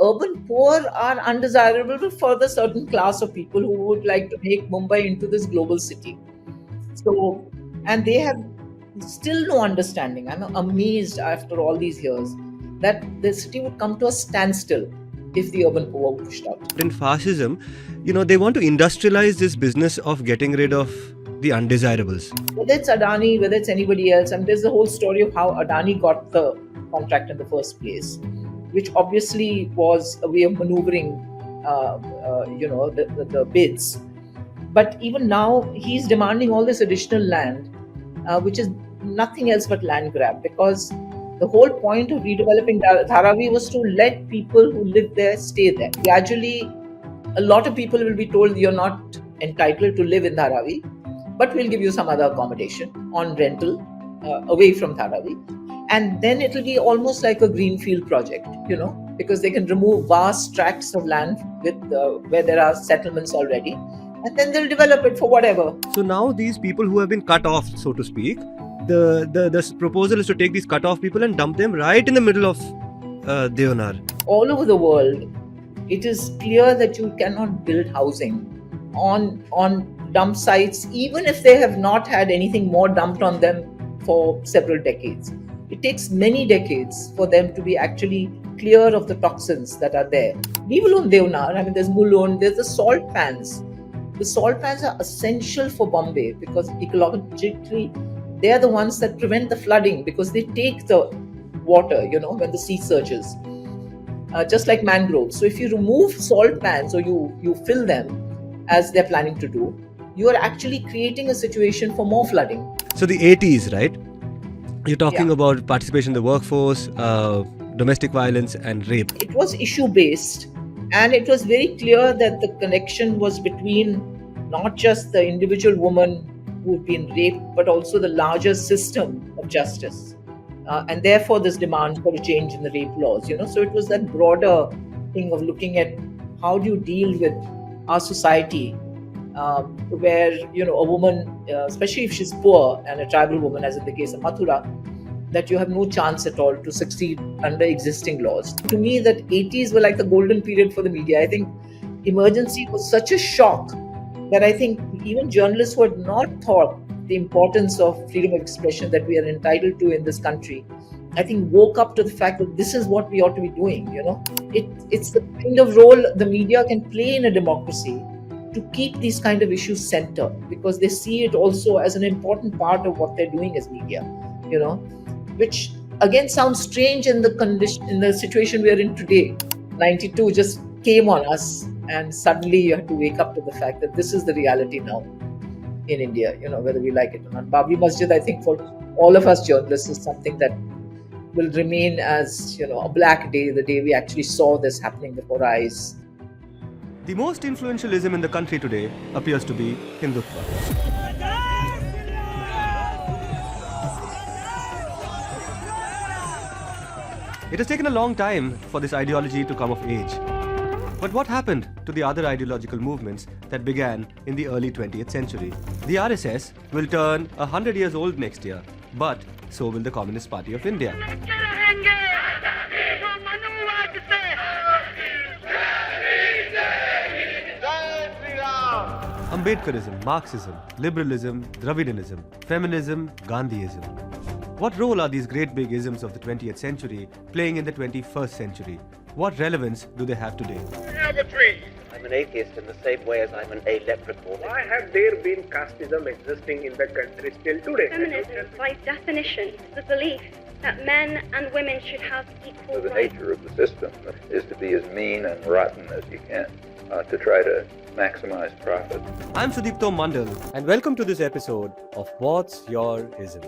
urban poor are undesirable for the certain class of people who would like to make Mumbai into this global city. So, and they have still no understanding. I'm amazed after all these years that the city would come to a standstill if the urban poor were pushed out. In fascism, they want to industrialize this business of getting rid of the undesirables. Whether it's Adani, whether it's anybody else, and there's the whole story of how Adani got the contract in the first place, which obviously was a way of maneuvering, the bids. But even now, he's demanding all this additional land, which is nothing else but land grab, because the whole point of redeveloping Dharavi was to let people who live there stay there. Gradually, a lot of people will be told you're not entitled to live in Dharavi, but we'll give you some other accommodation on rental away from Dharavi. And then it'll be almost like a greenfield project, because they can remove vast tracts of land with where there are settlements already, and then they'll develop it for whatever. So now these people who have been cut off, so to speak, the proposal is to take these cut off people and dump them right in the middle of Deonar. All over the world, it is clear that you cannot build housing on dump sites, even if they have not had anything more dumped on them for several decades. It takes many decades for them to be actually clear of the toxins that are there. Leave alone Deonar, there's Mulund, there's the salt pans. The salt pans are essential for Bombay because ecologically they are the ones that prevent the flooding, because they take the water, when the sea surges, just like mangroves. So if you remove salt pans or you fill them as they're planning to do, you are actually creating a situation for more flooding. So the 80s, right? You're talking about participation in the workforce, domestic violence and rape. It was issue-based, and it was very clear that the connection was between not just the individual woman who'd been raped, but also the larger system of justice. And therefore, this demand for a change in the rape laws, So it was that broader thing of looking at how do you deal with our society, where, a woman, especially if she's poor and a tribal woman, as in the case of Mathura, that you have no chance at all to succeed under existing laws. To me, that 80s were like the golden period for the media. I think emergency was such a shock that I think even journalists who had not thought the importance of freedom of expression that we are entitled to in this country, I think woke up to the fact that this is what we ought to be doing, It's the kind of role the media can play in a democracy to keep these kind of issues centered, because they see it also as an important part of what they're doing as media, which again sounds strange in the situation we are in today. 92 just came on us, and suddenly you have to wake up to the fact that this is the reality now in India, whether we like it or not. Babri Masjid, I think, for all of us journalists, is something that will remain as, a black day, the day we actually saw this happening before our eyes. The most influential ism in the country today appears to be Hindutva. It has taken a long time for this ideology to come of age. But what happened to the other ideological movements that began in the early 20th century? The RSS will turn 100 years old next year, but so will the Communist Party of India. Ambedkarism, Marxism, liberalism, Dravidianism, feminism, Gandhiism. What role are these great big isms of the 20th century playing in the 21st century? What relevance do they have today? I'm an atheist in the same way as I'm an a-leprechaun. Why have there been casteism existing in the country still today? Feminism, by definition, is the belief that men and women should have equal So the rights. nature of the system is to be as mean and rotten as you can, to try to maximize profit. I'm Sudipto Mondal, and welcome to this episode of What's Your Ism?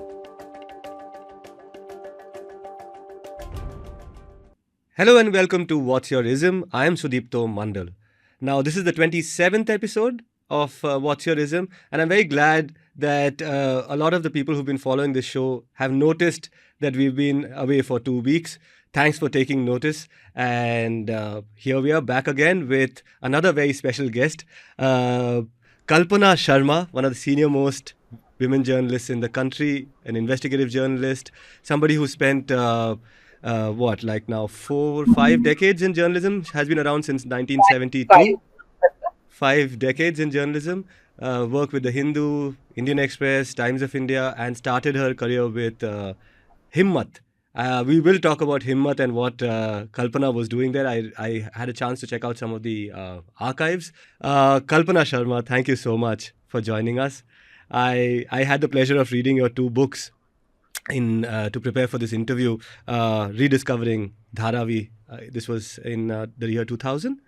Hello and welcome to What's Your Ism? I am Sudipto Mondal. Now, this is the 27th episode of What's Your Ism? And I'm very glad that a lot of the people who've been following this show have noticed that we've been away for 2 weeks. Thanks for taking notice. And here we are back again with another very special guest, Kalpana Sharma, one of the senior most women journalists in the country, an investigative journalist, somebody who spent like now 5 decades in journalism, has been around since Five. 1972. 5 decades in journalism, worked with the Hindu, Indian Express, Times of India, and started her career with Himmat. We will talk about Himmat and what Kalpana was doing there. I had a chance to check out some of the archives. Kalpana Sharma, thank you so much for joining us. I had the pleasure of reading your two books in to prepare for this interview, rediscovering Dharavi. This was in the year 2000.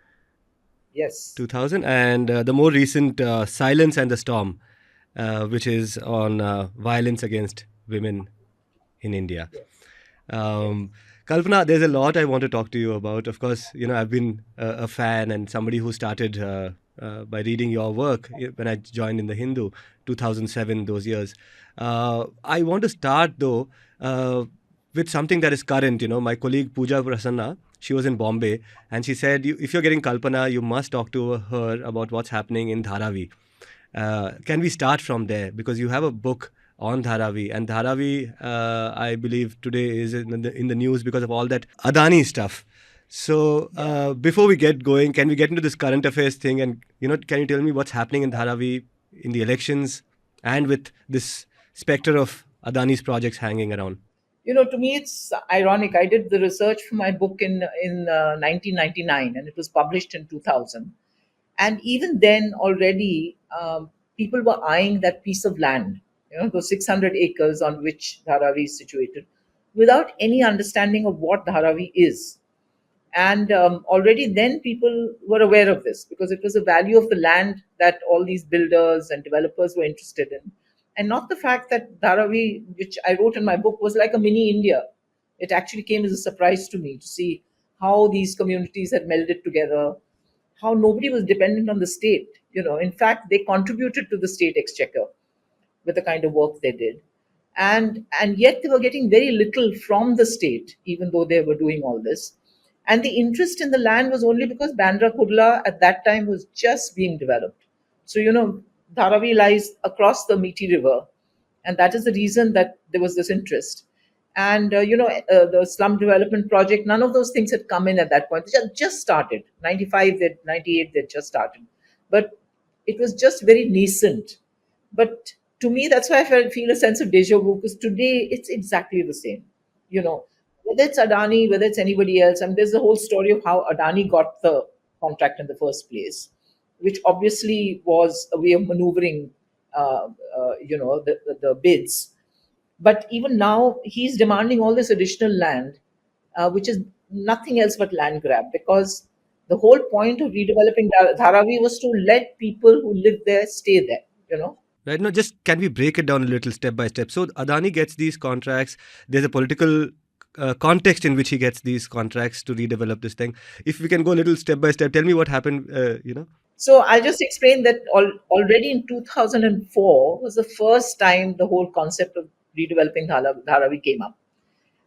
Yes. 2000, and the more recent Silence and the Storm, which is on violence against women in India. Kalpana, there's a lot I want to talk to you about. Of course, I've been a fan and somebody who started by reading your work when I joined in the Hindu, 2007, those years. I want to start, though, with something that is current. My colleague Pooja Prasanna, she was in Bombay, and she said, if you're getting Kalpana, you must talk to her about what's happening in Dharavi. Can we start from there? Because you have a book on Dharavi, and Dharavi, I believe today is in the news because of all that Adani stuff. So before we get going, can we get into this current affairs thing? And can you tell me what's happening in Dharavi in the elections and with this specter of Adani's projects hanging around? To me, it's ironic. I did the research for my book in 1999, and it was published in 2000. And even then, already, people were eyeing that piece of land, those 600 acres on which Dharavi is situated, without any understanding of what Dharavi is. And already then people were aware of this because it was the value of the land that all these builders and developers were interested in. And not the fact that Dharavi, which I wrote in my book, was like a mini India. It actually came as a surprise to me to see how these communities had melded together, how nobody was dependent on the state. In fact, they contributed to the state exchequer with the kind of work they did. And yet they were getting very little from the state, even though they were doing all this. And the interest in the land was only because Bandra Kurla at that time was just being developed. So, Dharavi lies across the Methi River. And that is the reason that there was this interest. And, the slum development project, none of those things had come in at that point. They just started. 95, 98, they just started. But it was just very nascent. But to me, that's why I feel a sense of deja vu, because today it's exactly the same. Whether it's Adani, whether it's anybody else, and there's the whole story of how Adani got the contract in the first place, which obviously was a way of maneuvering, the bids. But even now, he's demanding all this additional land, which is nothing else but land grab, because the whole point of redeveloping Dharavi was to let people who live there stay there. Right. No, just can we break it down a little step by step? So Adani gets these contracts. There's a political context in which he gets these contracts to redevelop this thing. If we can go a little step by step, tell me what happened, So I'll just explain that already in 2004 was the first time the whole concept of redeveloping Dharavi came up.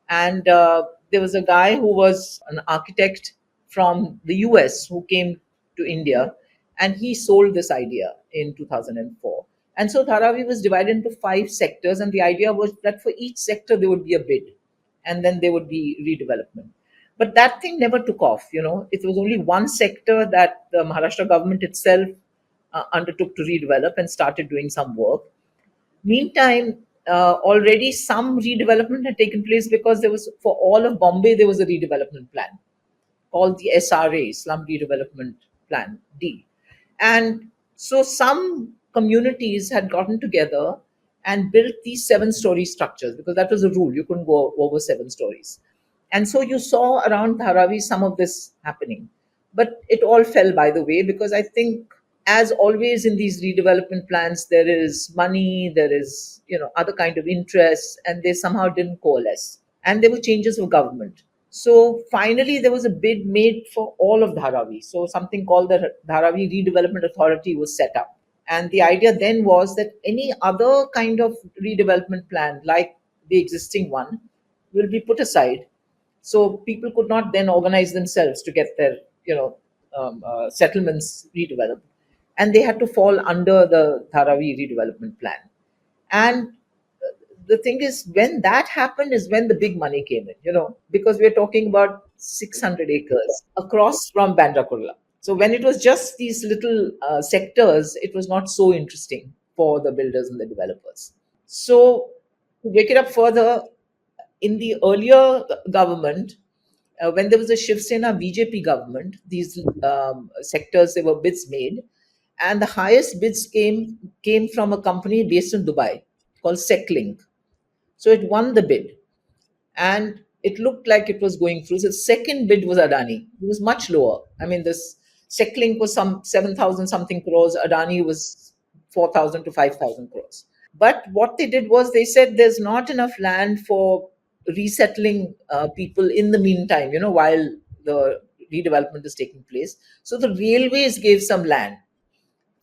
And there was a guy who was an architect from the US who came to India, and he sold this idea in 2004. And so Dharavi was divided into 5 sectors, and the idea was that for each sector there would be a bid, and then there would be redevelopment. But that thing never took off. It was only one sector that the Maharashtra government itself undertook to redevelop and started doing some work. Meantime, already some redevelopment had taken place, because there was, for all of Bombay, there was a redevelopment plan called the SRA, Slum Redevelopment Plan D. And so some communities had gotten together and built these 7-story structures, because that was a rule. You couldn't go over 7 stories. And so you saw around Dharavi some of this happening. But it all fell by the way, because I think, as always in these redevelopment plans, there is money, there is, other kind of interests, and they somehow didn't coalesce. And there were changes of government. So finally, there was a bid made for all of Dharavi. So something called the Dharavi Redevelopment Authority was set up. And the idea then was that any other kind of redevelopment plan, like the existing one, will be put aside. So people could not then organize themselves to get their, settlements redeveloped. And they had to fall under the Dharavi redevelopment plan. And the thing is, when that happened is when the big money came in, because we're talking about 600 acres across from Bandra Kurla. So when it was just these little sectors, it was not so interesting for the builders and the developers. So to break it up further, in the earlier government, when there was a Shiv Sena BJP government, these sectors, there were bids made, and the highest bids came from a company based in Dubai called Seclink. So it won the bid, and it looked like it was going through. So the second bid was Adani. It was much lower. I mean, this Seclink was some 7,000 something crores. Adani was 4,000 to 5,000 crores. But what they did was they said there's not enough land for resettling people in the meantime, while the redevelopment is taking place. So the railways gave some land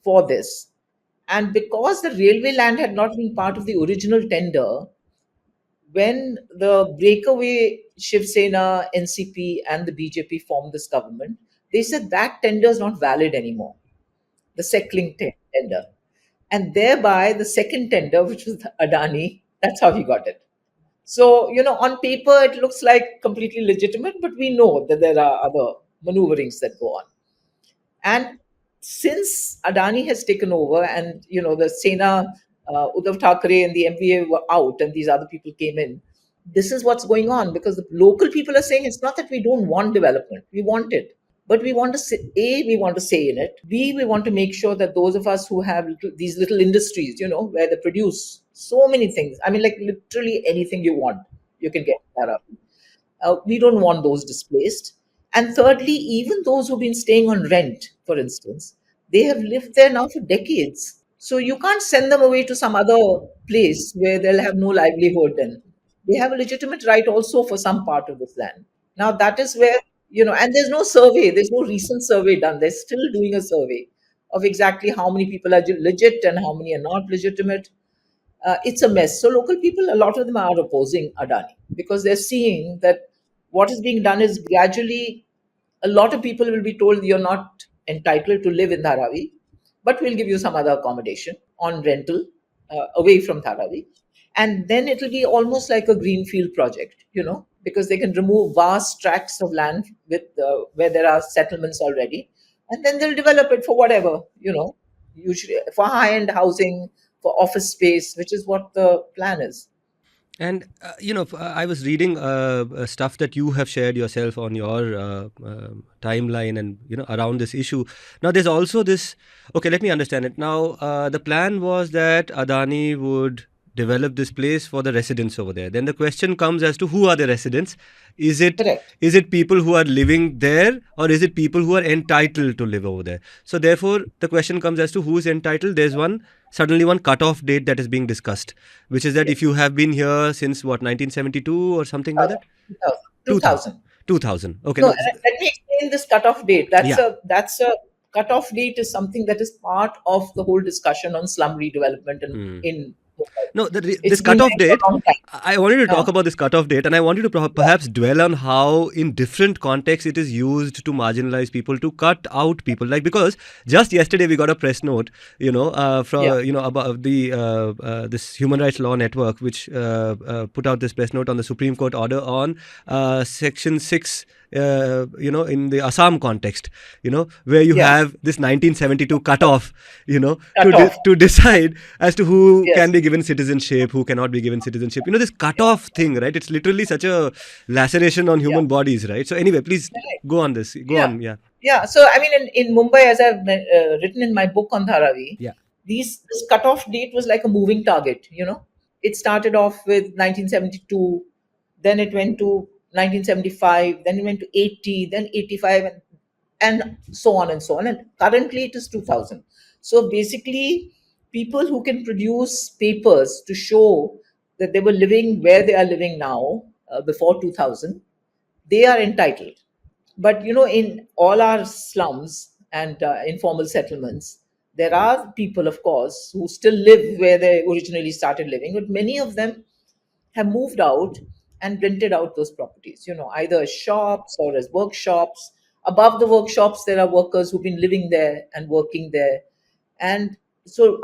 for this. And because the railway land had not been part of the original tender, when the breakaway Shiv Sena, NCP, and the BJP formed this government, they said that tender is not valid anymore, the Seclink tender. And thereby, the second tender, which was the Adani, that's how he got it. So, on paper, it looks like completely legitimate, but we know that there are other maneuverings that go on. And since Adani has taken over and, the Sena, Uddhav Thackeray and the MVA were out and these other people came in, this is what's going on, because the local people are saying it's not that we don't want development. We want it. But we want to say, we want to say in it. B, we want to make sure that those of us who have these little industries, where they produce so many things. I mean, like literally anything you want, you can get that up. We don't want those displaced. And thirdly, even those who've been staying on rent, for instance, they have lived there now for decades. So you can't send them away to some other place where they'll have no livelihood. And they have a legitimate right also for some part of this land. Now, that is where, and there's no survey, there's no recent survey done. They're still doing a survey of exactly how many people are legit and how many are not legitimate. It's a mess. So local people, a lot of them are opposing Adani because they're seeing that what is being done is gradually a lot of people will be told you're not entitled to live in Dharavi, but we'll give you some other accommodation on rental away from Dharavi. And then it'll be almost like a greenfield project, because they can remove vast tracts of land with where there are settlements already, and then they'll develop it for whatever, usually for high-end housing, for office space, which is what the plan is. And, I was reading stuff that you have shared yourself on your timeline and, around this issue. Now, there's also this, okay, let me understand it. Now, the plan was that Adani would develop this place for the residents over there. Then the question comes as to who are the residents? Is it Correct. Is it people who are living there, or is it people who are entitled to live over there? So therefore, the question comes as to who is entitled. There's suddenly one cutoff date that is being discussed, which is that if you have been here since 1972 or something like that? 2000. 2000. Okay. No, let me explain this cutoff date. That's Yeah. a cutoff date is something that is part of the whole discussion on slum redevelopment in No, this It's been cutoff there date, for a long time. I wanted to talk about this cutoff date, and I wanted to perhaps dwell on how in different contexts it is used to marginalize people, to cut out people. Like, because just yesterday we got a press note, from, about this Human Rights Law Network, which put out this press note on the Supreme Court order on Section 6, in the Assam context, where you have this 1972 cutoff, to decide as to who can be given citizenship, who cannot be given citizenship. This cutoff thing, right? It's literally such a laceration on human bodies, right? So anyway, please go on this. Go on, yeah. Yeah. So I mean, in Mumbai, as I've written in my book on Dharavi, this cutoff date was like a moving target. It started off with 1972, then it went to 1975, then it went to 80, then 85, and so on and so on. And currently it is 2000. So basically, people who can produce papers to show that they were living where they are living now before 2000, they are entitled. But in all our slums and informal settlements, there are people, of course, who still live where they originally started living, but many of them have moved out and rented out those properties, either as shops or as workshops. Above the workshops, there are workers who've been living there and working there. And So,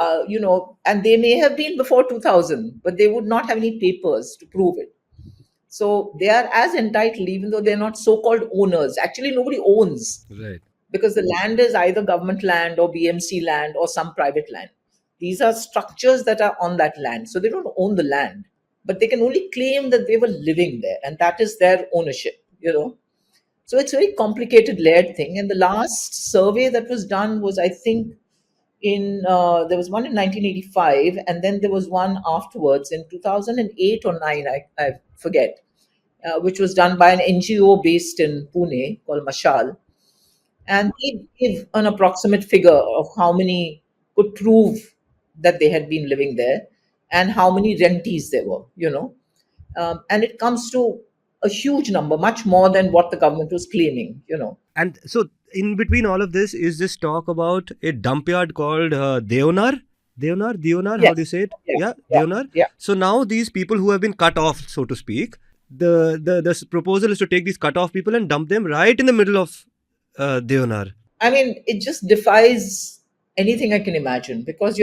and they may have been before 2000, but they would not have any papers to prove it. So they are as entitled, even though they're not so-called owners. Actually, nobody owns, Right. because the land is either government land or BMC land or some private land. These are structures that are on that land. So they don't own the land, but they can only claim that they were living there, and that is their ownership. So it's a very complicated, layered thing. And the last survey that was done was, I think, there was one in 1985, and then there was one afterwards in 2008 or 9, I forget, which was done by an NGO based in Pune called Mashal, and they gave an approximate figure of how many could prove that they had been living there and how many rentees there were. And it comes to a huge number, much more than what the government was claiming. And so, in between all of this, is this talk about a dump yard called Deonar? Deonar, how do you Yes. say it? Yeah. Yeah, Yeah. Deonar. Yeah. So now these people who have been cut off, so to speak, the proposal is to take these cut off people and dump them right in the middle of Deonar. I mean, it just defies anything I can imagine, because,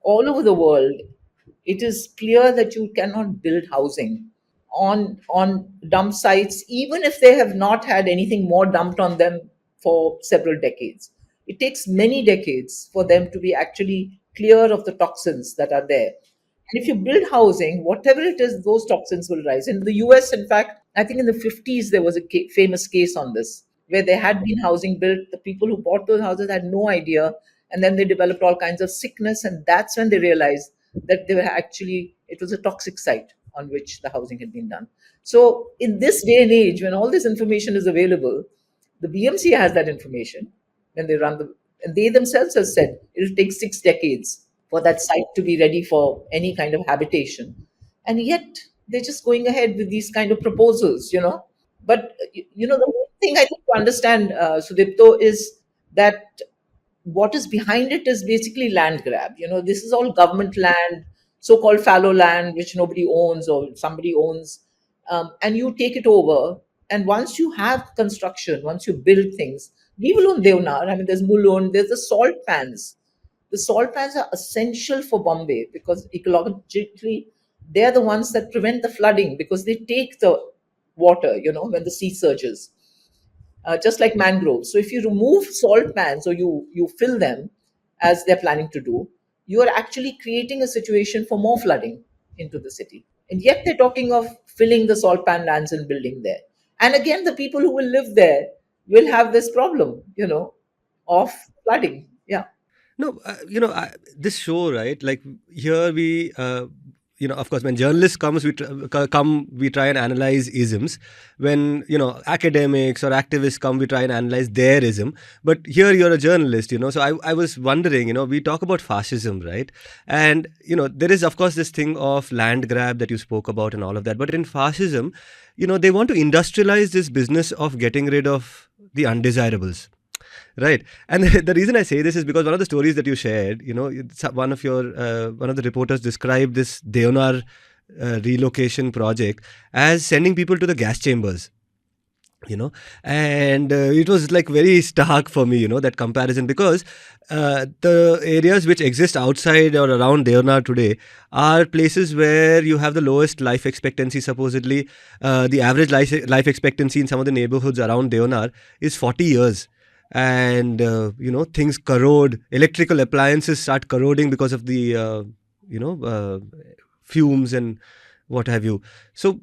all over the world, it is clear that you cannot build housing on dump sites, even if they have not had anything more dumped on them for several decades. It takes many decades for them to be actually clear of the toxins that are there. And if you build housing, whatever it is, those toxins will rise. In the US, in fact, I think in the 50s, there was a famous case on this, where there had been housing built. The people who bought those houses had no idea. And then they developed all kinds of sickness. And that's when they realized that it was a toxic site on which the housing had been done. So, in this day and age, when all this information is available, the BMC has that information when they and they themselves have said it'll take 6 decades for that site to be ready for any kind of habitation. And yet they're just going ahead with these kind of proposals. But, the main thing I think to understand, Sudipto, is that what is behind it is basically land grab. This is all government land, so-called fallow land, which nobody owns or somebody owns, and you take it over. And once you have construction, once you build things, leave alone Devnar. I mean, there's Mulund, there's the salt pans. The salt pans are essential for Bombay because ecologically they're the ones that prevent the flooding, because they take the water, when the sea surges, just like mangroves. So if you remove salt pans, or you fill them as they're planning to do, you are actually creating a situation for more flooding into the city. And yet they're talking of filling the salt pan lands and building there. And again, the people who will live there will have this problem, of flooding. Yeah. No, this show, right? Like here of course, when journalists we try and analyze isms. When academics or activists come, we try and analyze their ism. But here you're a journalist. So I was wondering, we talk about fascism, right? And there is of course this thing of land grab that you spoke about and all of that. But in fascism, they want to industrialize this business of getting rid of the undesirables. Right. And the reason I say this is because one of the stories that you shared, one of the reporters described this Deonar relocation project as sending people to the gas chambers. And it was like very stark for me, that comparison, because the areas which exist outside or around Deonar today are places where you have the lowest life expectancy, supposedly. The average life expectancy in some of the neighborhoods around Deonar is 40 years. And things corrode. Electrical appliances start corroding because of the fumes and what have you. So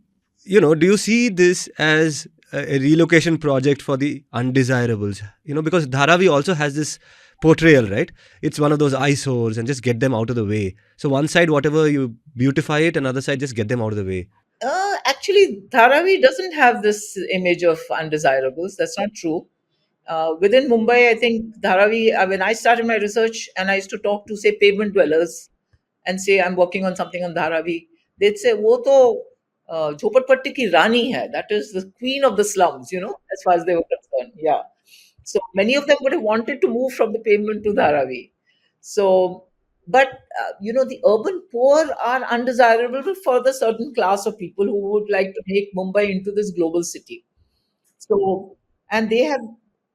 do you see this as a relocation project for the undesirables? Because Dharavi also has this portrayal, right? It's one of those eyesores, and just get them out of the way. So one side, whatever, you beautify it, another side, just get them out of the way. Actually, Dharavi doesn't have this image of undesirables. That's not true. Within Mumbai, I think Dharavi, when I started my research and I used to talk to, say, pavement dwellers and say, I'm working on something on Dharavi, they'd say, wo to Jhopatpatti ki Rani hai. That is the queen of the slums, as far as they were concerned. Yeah. So many of them would have wanted to move from the pavement to Dharavi. So, but, the urban poor are undesirable for the certain class of people who would like to make Mumbai into this global city. So, and they have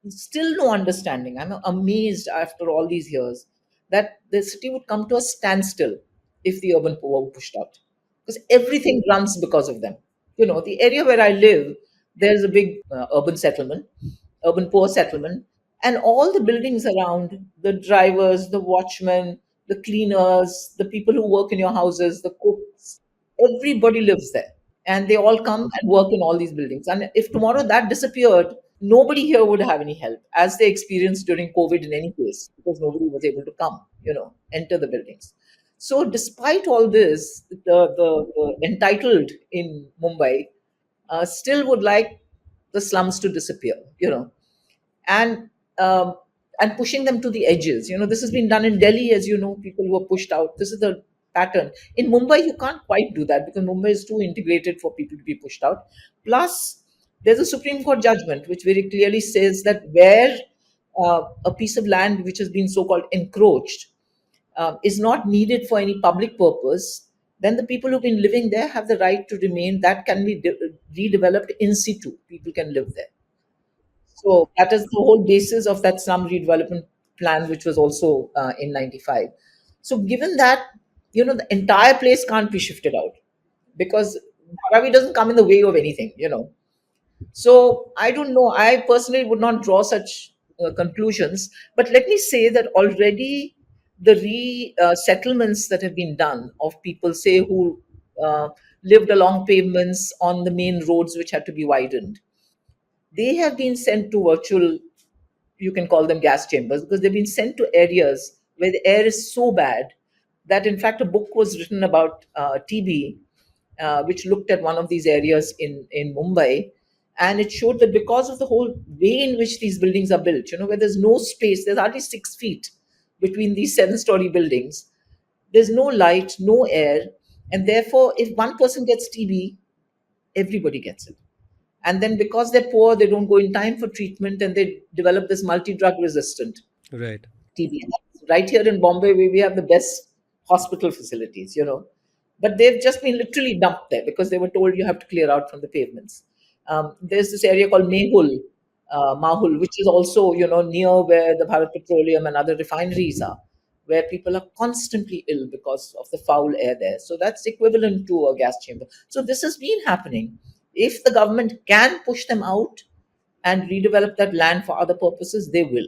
still no understanding. I'm amazed after all these years that the city would come to a standstill if the urban poor were pushed out, because everything runs because of them. The area where I live, there's a big urban settlement, urban poor settlement, and all the buildings around, the drivers, the watchmen, the cleaners, the people who work in your houses, the cooks, everybody lives there, and they all come and work in all these buildings. And if tomorrow that disappeared, nobody here would have any help, as they experienced during COVID in any case, because nobody was able to come, enter the buildings. So, despite all this, the entitled in Mumbai still would like the slums to disappear, and um, and pushing them to the edges. This has been done in Delhi, as you know, people were pushed out. This is the pattern. In Mumbai, you can't quite do that because Mumbai is too integrated for people to be pushed out. Plus, there's a Supreme Court judgment which very clearly says that where a piece of land which has been so-called encroached is not needed for any public purpose, then the people who've been living there have the right to remain. That can be redeveloped in situ. People can live there. So that is the whole basis of that slum redevelopment plan, which was also in '95. So given that, the entire place can't be shifted out because Dharavi doesn't come in the way of anything. So I don't know. I personally would not draw such conclusions. But let me say that already the settlements that have been done of people, say, who uh, lived along pavements on the main roads which had to be widened, they have been sent to virtual, you can call them gas chambers, because they've been sent to areas where the air is so bad that, in fact, a book was written about TB, which looked at one of these areas in Mumbai. And it showed that because of the whole way in which these buildings are built, where there's no space, there's hardly 6 feet between these 7-story buildings, there's no light, no air. And therefore, if one person gets TB, everybody gets it. And then because they're poor, they don't go in time for treatment, and they develop this multi-drug resistant Right. TB. Right here in Bombay, we have the best hospital facilities. But they've just been literally dumped there because they were told you have to clear out from the pavements. There's this area called Mahul, which is also, near where the Bharat Petroleum and other refineries are, where people are constantly ill because of the foul air there. So that's equivalent to a gas chamber. So this has been happening. If the government can push them out and redevelop that land for other purposes, they will.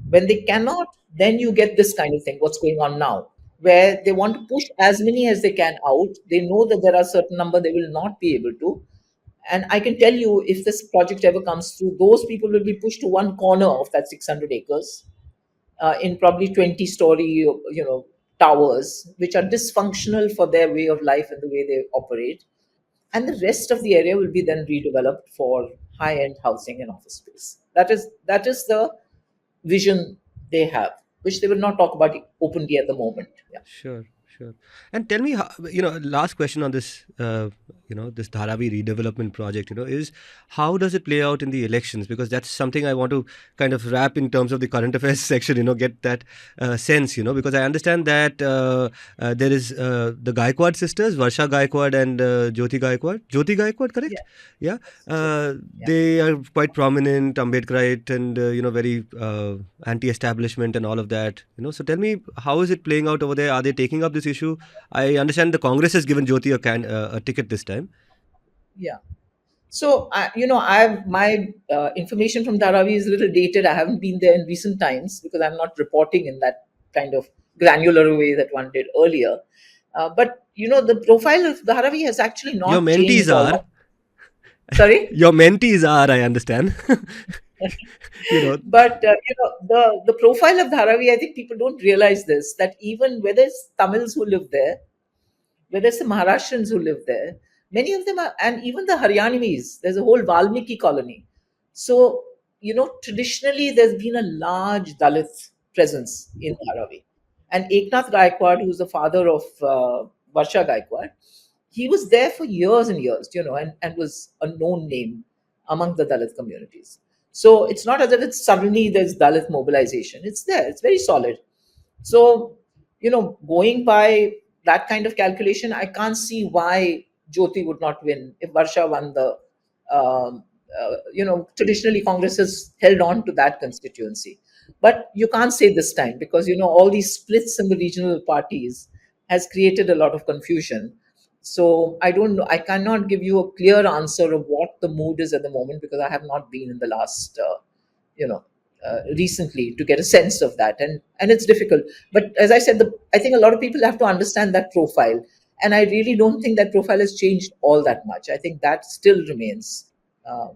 When they cannot, then you get this kind of thing, what's going on now, where they want to push as many as they can out. They know that there are a certain number they will not be able to. And I can tell you, if this project ever comes through, those people will be pushed to one corner of that 600 acres in probably 20-story, towers, which are dysfunctional for their way of life and the way they operate. And the rest of the area will be then redeveloped for high-end housing and office space. That is the vision they have, which they will not talk about openly at the moment. Yeah. Sure, sure. And tell me, last question on this, this Dharavi redevelopment project, is how does it play out in the elections? Because that's something I want to kind of wrap in terms of the current affairs section, get that sense, because I understand that there is the Gaikwad sisters, Varsha Gaikwad and Jyoti Gaikwad. Jyoti Gaikwad, correct? Yeah. Yeah. They are quite prominent, Ambedkarite, and, very anti-establishment and all of that. So tell me, how is it playing out over there? Are they taking up this issue? I understand the Congress has given Jyoti a ticket this time. Yeah. So, my information from Dharavi is a little dated. I haven't been there in recent times because I'm not reporting in that kind of granular way that one did earlier. But, the profile of Dharavi has actually not Your mentees changed all are. that. Sorry? Your mentees are, I understand. But the profile of Dharavi, I think people don't realize this, that even whether it's Tamils who live there, whether it's the Maharashtrians who live there, many of them are, and even the Haryanvis, there's a whole Valmiki colony. So, traditionally there's been a large Dalit presence in Dharavi. And Eknath Gaikwad, who's the father of Varsha Gaikwad, he was there for years and years, and was a known name among the Dalit communities. So it's not as if it's suddenly there's Dalit mobilization. It's there. It's very solid. So, going by that kind of calculation, I can't see why Jyoti would not win if Varsha won the traditionally Congress has held on to that constituency. But you can't say this time because, all these splits in the regional parties has created a lot of confusion. So I don't know. I cannot give you a clear answer of what the mood is at the moment because I have not been in the last, recently to get a sense of that, and it's difficult. But as I said, I think a lot of people have to understand that profile, and I really don't think that profile has changed all that much. I think that still remains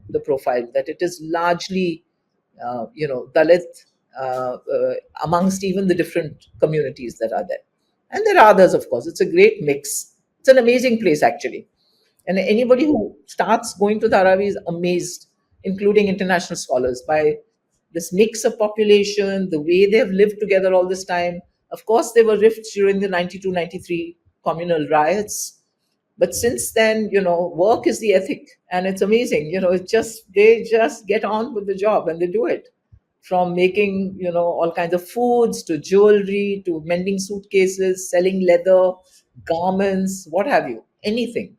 the profile, that it is largely, Dalit, amongst even the different communities that are there. And there are others, of course. It's a great mix. It's an amazing place, actually. And anybody who starts going to Dharavi is amazed, including international scholars, by this mix of population, the way they have lived together all this time. Of course, there were rifts during the 92, 93 communal riots. But since then, work is the ethic, and it's amazing. They just get on with the job and they do it. From making, all kinds of foods to jewelry to mending suitcases, selling leather, garments, what have you. Anything.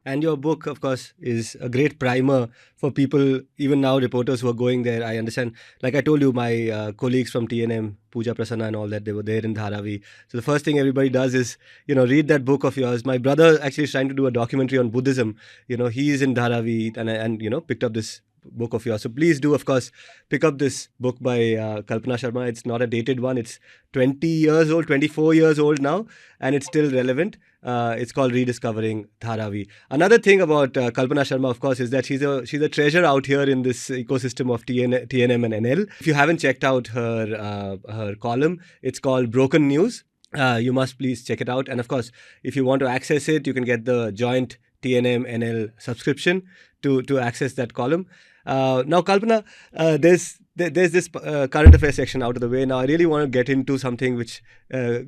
And your book, of course, is a great primer for people, even now, reporters who are going there. I understand, like I told you, my colleagues from TNM, Pooja Prasanna and all that, they were there in Dharavi. So the first thing everybody does is, read that book of yours. My brother actually is trying to do a documentary on Buddhism. He is in Dharavi and picked up this book of yours. So please do, of course, pick up this book by Kalpana Sharma. It's not a dated one. It's 20 years old, 24 years old now, and it's still relevant. It's called Rediscovering Dharavi. Another thing about Kalpana Sharma, of course, is that she's a treasure out here in this ecosystem of TNM and NL. If you haven't checked out her column, it's called Broken News. You must please check it out. And of course, if you want to access it, you can get the joint TNM NL subscription to access that column. Now, Kalpana, there's this current affairs section out of the way. Now, I really want to get into something which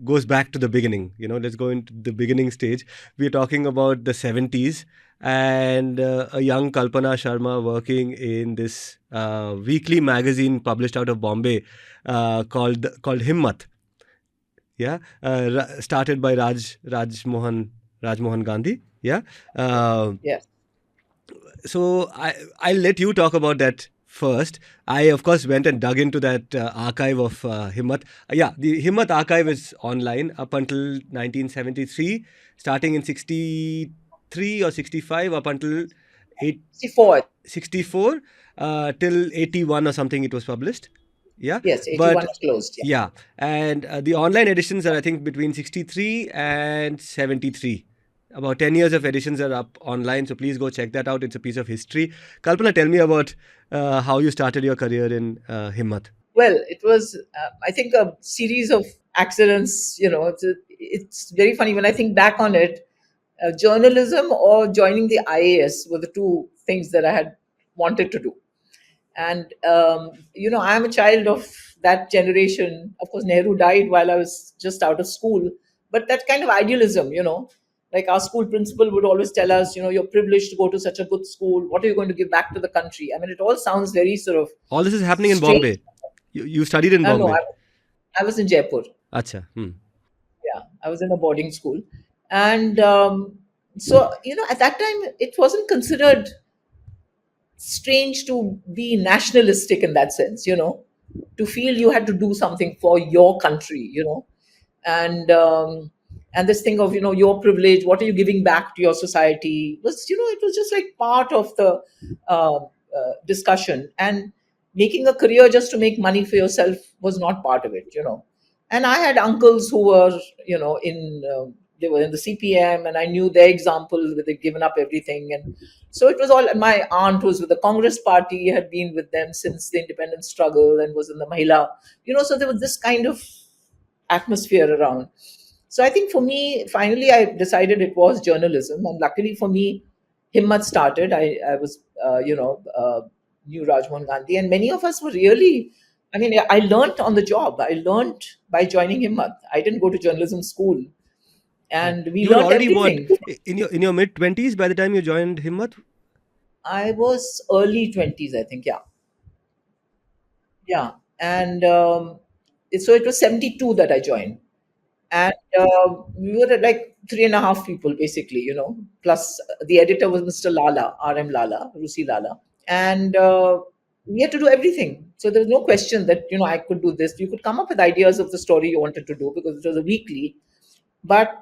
goes back to the beginning. Let's go into the beginning stage. We're talking about the 70s and a young Kalpana Sharma working in this weekly magazine published out of Bombay called Himmat. Yeah, started by Rajmohan Gandhi. Yeah. Yes. So I'll let you talk about that first. I, of course, went and dug into that archive of Himmat. The Himmat archive is online up until 1973, starting in 63 or 65 up until 64 till 81 or something it was published. Yeah. Yes, 81 is closed. Yeah. And the online editions are, I think, between 63 and 73. About 10 years of editions are up online, so please go check that out. It's a piece of history. Kalpana, tell me about how you started your career in Himmat. Well, it was, I think, a series of accidents. It's very funny when I think back on it. Journalism or joining the IAS were the two things that I had wanted to do. And, I am a child of that generation. Of course, Nehru died while I was just out of school. But that kind of idealism, like our school principal would always tell us, you're privileged to go to such a good school. What are you going to give back to the country? I mean, it all sounds very sort of... All this is happening in Bombay. You studied in Bombay? No, I was in Jaipur. Acha. Yeah, I was in a boarding school. And so, at that time, it wasn't considered strange to be nationalistic in that sense, to feel you had to do something for your country, and this thing of, your privilege, what are you giving back to your society was, it was just like part of the discussion. And making a career just to make money for yourself was not part of it, And I had uncles who were, they were in the CPM, and I knew their example where they'd given up everything. And so it was all, my aunt was with the Congress party, had been with them since the independence struggle and was in the Mahila, so there was this kind of atmosphere around. So I think for me, finally, I decided it was journalism. And luckily for me, Himmat started. I was, knew Rajmohan Gandhi. And many of us were really, I learned on the job. I learned by joining Himmat. I didn't go to journalism school. And we learned already everything. In your mid-20s by the time you joined Himmat? I was early 20s, I think, yeah. Yeah. And so it was 72 that I joined. And we were like 3.5 people, basically, plus the editor was Mr. Lala, R.M. Lala, Rusi Lala. and we had to do everything. So there was no question that I could do this. You could come up with ideas of the story you wanted to do because it was a weekly, but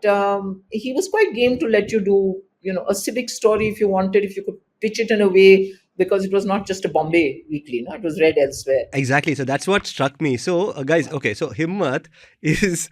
he was quite game to let you do a civic story if you wanted, if you could pitch it in a way, because it was not just a Bombay weekly, it was read elsewhere. Exactly. So that's what struck me. So, guys, okay, so Himmat is,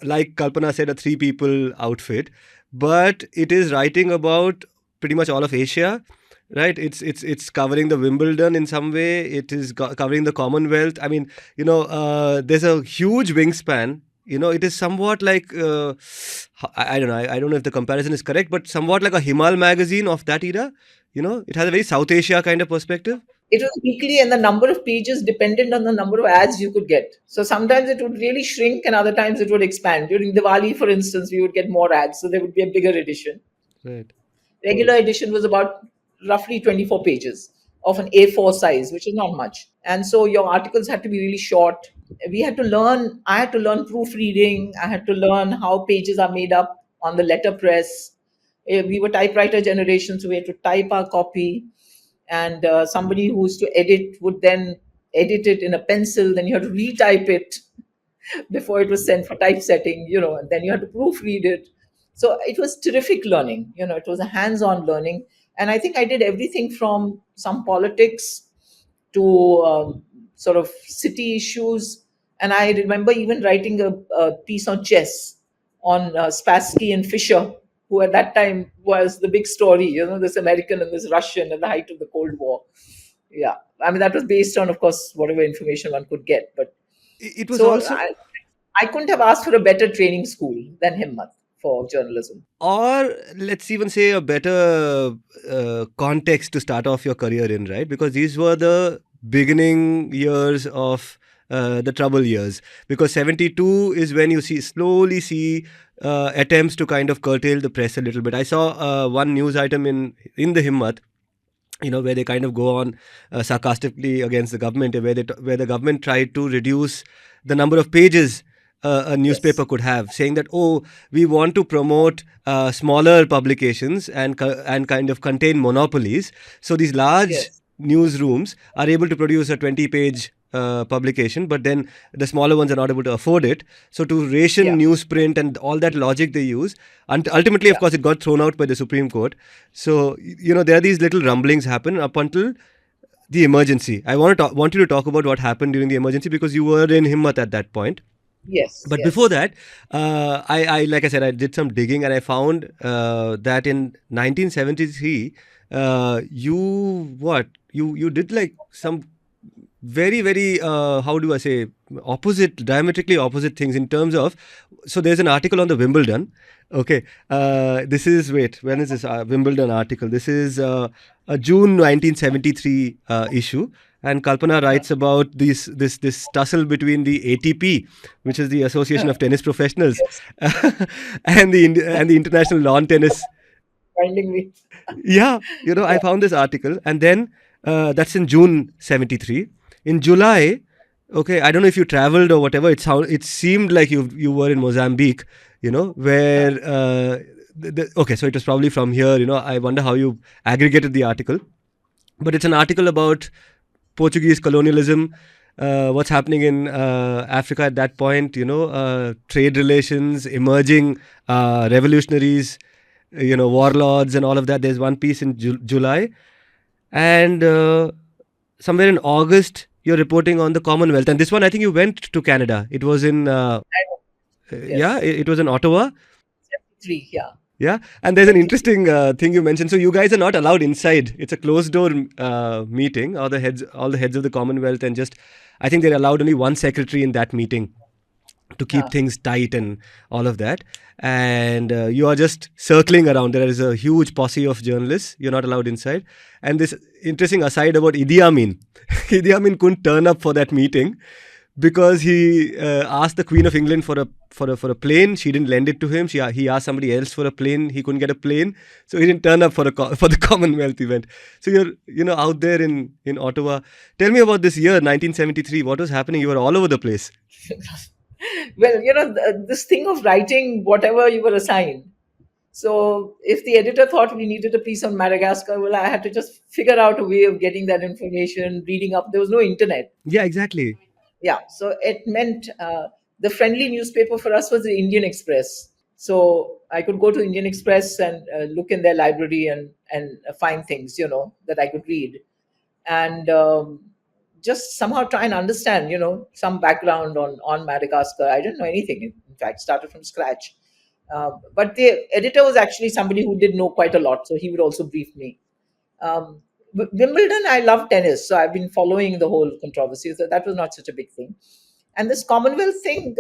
like Kalpana said, a three people outfit, but it is writing about pretty much all of Asia, right? It's covering the Wimbledon in some way. It is covering the Commonwealth. I mean, there's a huge wingspan. It is somewhat like I don't know. I don't know if the comparison is correct, but somewhat like a Himal magazine of that era. It has a very South Asia kind of perspective. It was weekly, and the number of pages depended on the number of ads you could get. So sometimes it would really shrink, and other times it would expand. During Diwali, for instance, we would get more ads, so there would be a bigger edition. Right. Regular edition was about roughly 24 pages of an A4 size, which is not much. And so your articles had to be really short. I had to learn proofreading. I had to learn how pages are made up on the letterpress. We were typewriter generation, so we had to type our copy. And somebody who used to edit would then edit it in a pencil. Then you had to retype it before it was sent for typesetting, and then you had to proofread it. So it was terrific learning. It was a hands-on learning. And I think I did everything from some politics to sort of city issues. And I remember even writing a piece on chess on Spassky and Fischer, who at that time was the big story, this American and this Russian at the height of the Cold War. Yeah. I mean, that was based on, of course, whatever information one could get. But it was so also... I couldn't have asked for a better training school than Himmat for journalism. Or let's even say a better context to start off your career in, right? Because these were the beginning years of the trouble years. Because 72 is when you slowly see attempts to kind of curtail the press a little bit. I saw one news item in the Himmat, where they kind of go on sarcastically against the government, where the government tried to reduce the number of pages a newspaper could have, saying that, we want to promote smaller publications and kind of contain monopolies. So these large newsrooms are able to produce a 20-page publication, but then the smaller ones are not able to afford it. So to ration newsprint and all that logic they use, and ultimately, of course, it got thrown out by the Supreme Court. So, there are these little rumblings happen up until the emergency. I want you to talk about what happened during the emergency, because you were in Himmat at that point. Yes. But before that, I like I said, I did some digging, and I found that in 1973, you did like some very, very, how do I say, diametrically opposite things in terms of, so there's an article on the Wimbledon. Okay. This is, when is this Wimbledon article? This is a June 1973 issue. And Kalpana writes about this tussle between the ATP, which is the Association of Tennis Professionals, and the International Lawn Tennis. Finding me. Yeah, I found this article, and then that's in June 73. In July, okay, I don't know if you traveled or whatever. It seemed like you were in Mozambique, where okay, so it was probably from here. I wonder how you aggregated the article, but it's an article about Portuguese colonialism, what's happening in Africa at that point, trade relations, emerging revolutionaries, warlords and all of that. There's one piece in July. And somewhere in August, you're reporting on the Commonwealth. And this one, I think you went to Canada. It was in, it was in Ottawa. 73, yeah. Yeah, and there's an interesting thing you mentioned. So you guys are not allowed inside. It's a closed door meeting. All the heads of the Commonwealth, and I think they're allowed only one secretary in that meeting to keep things tight and all of that. And you are just circling around. There is a huge posse of journalists. You're not allowed inside. And this interesting aside about Idi Amin. Idi Amin couldn't turn up for that meeting because he asked the Queen of England for a plane. She didn't lend it to him. He asked somebody else for a plane. He couldn't get a plane, so he didn't turn up for the Commonwealth event. So you're out there in Ottawa. Tell me about this year, 1973. What was happening? You were all over the place. Well, this thing of writing whatever you were assigned. So if the editor thought we needed a piece on Madagascar, well, I had to just figure out a way of getting that information, reading up. There was no internet. Yeah, exactly. Yeah, so it meant the friendly newspaper for us was the Indian Express. So I could go to Indian Express and look in their library and find things, that I could read, and just somehow try and understand, some background on Madagascar. I didn't know anything. In fact, started from scratch. But the editor was actually somebody who did know quite a lot, so he would also brief me. Wimbledon, I love tennis, so I've been following the whole controversy. So that was not such a big thing. And this Commonwealth thing,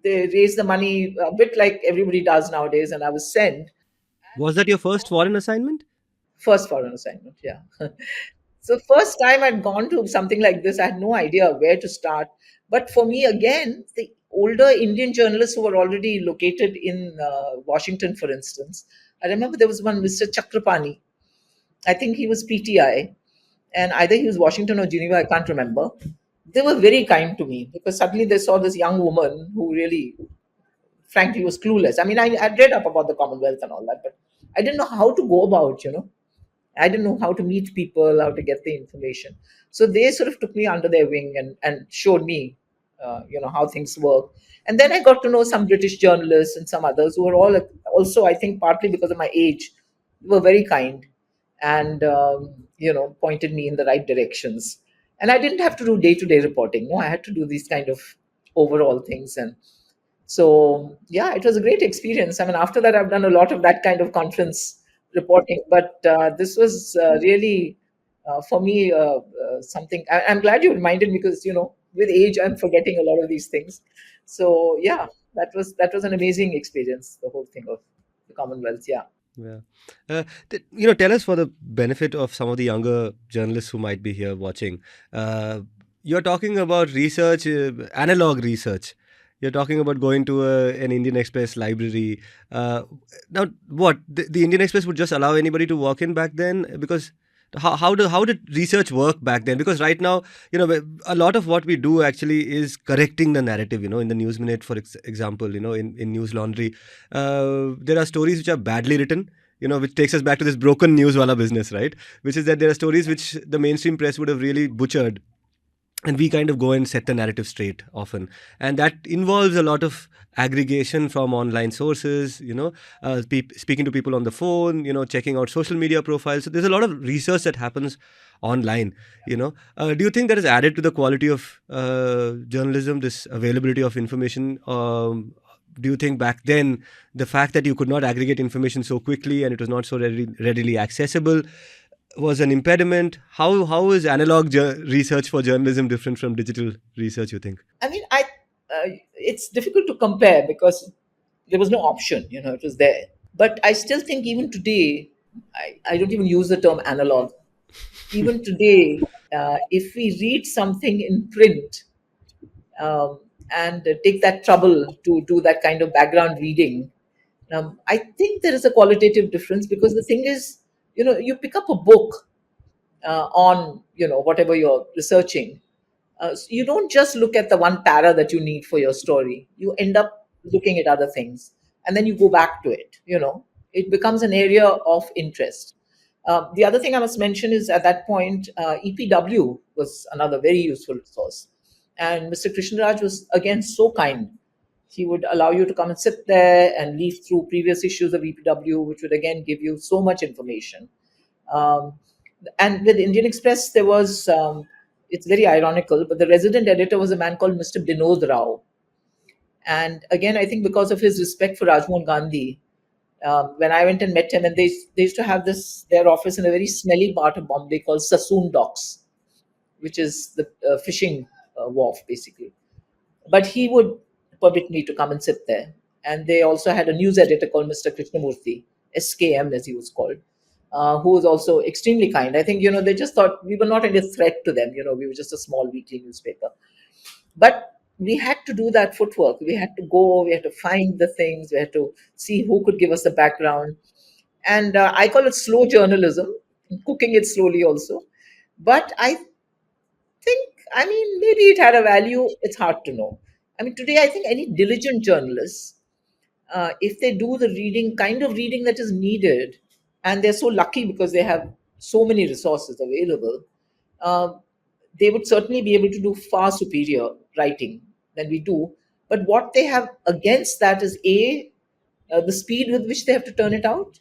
they raised the money a bit like everybody does nowadays, and I was sent Was that your first foreign assignment? first foreign assignment. Yeah. So first time I'd gone to something like this, I had no idea where to start. But for me, again, the older Indian journalists who were already located in Washington, for instance, I remember there was one Mr. Chakrapani. I think he was PTI, and either he was Washington or Geneva, I can't remember. They were very kind to me because suddenly they saw this young woman who really, frankly, was clueless. I mean, I'd read up about the Commonwealth and all that, but I didn't know how to go about. I didn't know how to meet people, how to get the information. So they sort of took me under their wing and showed me, how things work. And then I got to know some British journalists and some others who were all also, I think, partly because of my age, were very kind and, pointed me in the right directions. And I didn't have to do day-to-day reporting. No, I had to do these kind of overall things. And so, yeah, it was a great experience. I mean, after that, I've done a lot of that kind of conference reporting, but this was really, for me, something. I'm glad you reminded me because, with age, I'm forgetting a lot of these things. So, yeah, that was an amazing experience, the whole thing of the Commonwealth. Yeah. Yeah. Tell us for the benefit of some of the younger journalists who might be here watching. You're talking about research, analog research. You're talking about going to an Indian Express library. Now, what the Indian Express would just allow anybody to walk in back then? Because how did research work back then? Because right now, a lot of what we do actually is correcting the narrative. In the News Minute, for example, in News Laundry, there are stories which are badly written. Which takes us back to this broken news wala business, right? Which is that there are stories which the mainstream press would have really butchered, and we kind of go and set the narrative straight often, and that involves a lot of aggregation from online sources, speaking to people on the phone, checking out social media profiles. So there's a lot of research that happens online. Do you think that has added to the quality of journalism, this availability of information? Do you think back then the fact that you could not aggregate information so quickly and it was not so readily accessible was an impediment? How is analog research for journalism different from digital research, you think? I mean, it's difficult to compare because there was no option, it was there. But I still think even today, I don't even use the term analog. Even today, if we read something in print and take that trouble to do that kind of background reading, I think there is a qualitative difference because the thing is, you pick up a book on, whatever you're researching. So you don't just look at the one para that you need for your story. You end up looking at other things, and then you go back to it. It becomes an area of interest. The other thing I must mention is at that point, EPW was another very useful resource, and Mr. Krishnaraj was again so kind. He would allow you to come and sit there and leaf through previous issues of EPW, which would again give you so much information. Um, and with Indian Express, there was, it's very ironical, but the resident editor was a man called Mr. Binod Rao. And again, I think because of his respect for Rajmohan Gandhi, when I went and met him, and they used to have their office in a very smelly part of Bombay called Sassoon Docks, which is the fishing wharf, basically. But he would permit me to come and sit there. And they also had a news editor called Mr. Krishnamurthy, SKM as he was called, who was also extremely kind. I think, they just thought we were not any threat to them. We were just a small weekly newspaper. But we had to do that footwork. We had to go, we had to find the things, we had to see who could give us the background. And I call it slow journalism, cooking it slowly also. But I think, I mean, maybe it had a value. It's hard to know. I mean, today, I think any diligent journalist if they do the reading, kind of reading that is needed, and they're so lucky because they have so many resources available, uh, they would certainly be able to do far superior writing than we do. But what they have against that is the speed with which they have to turn it out,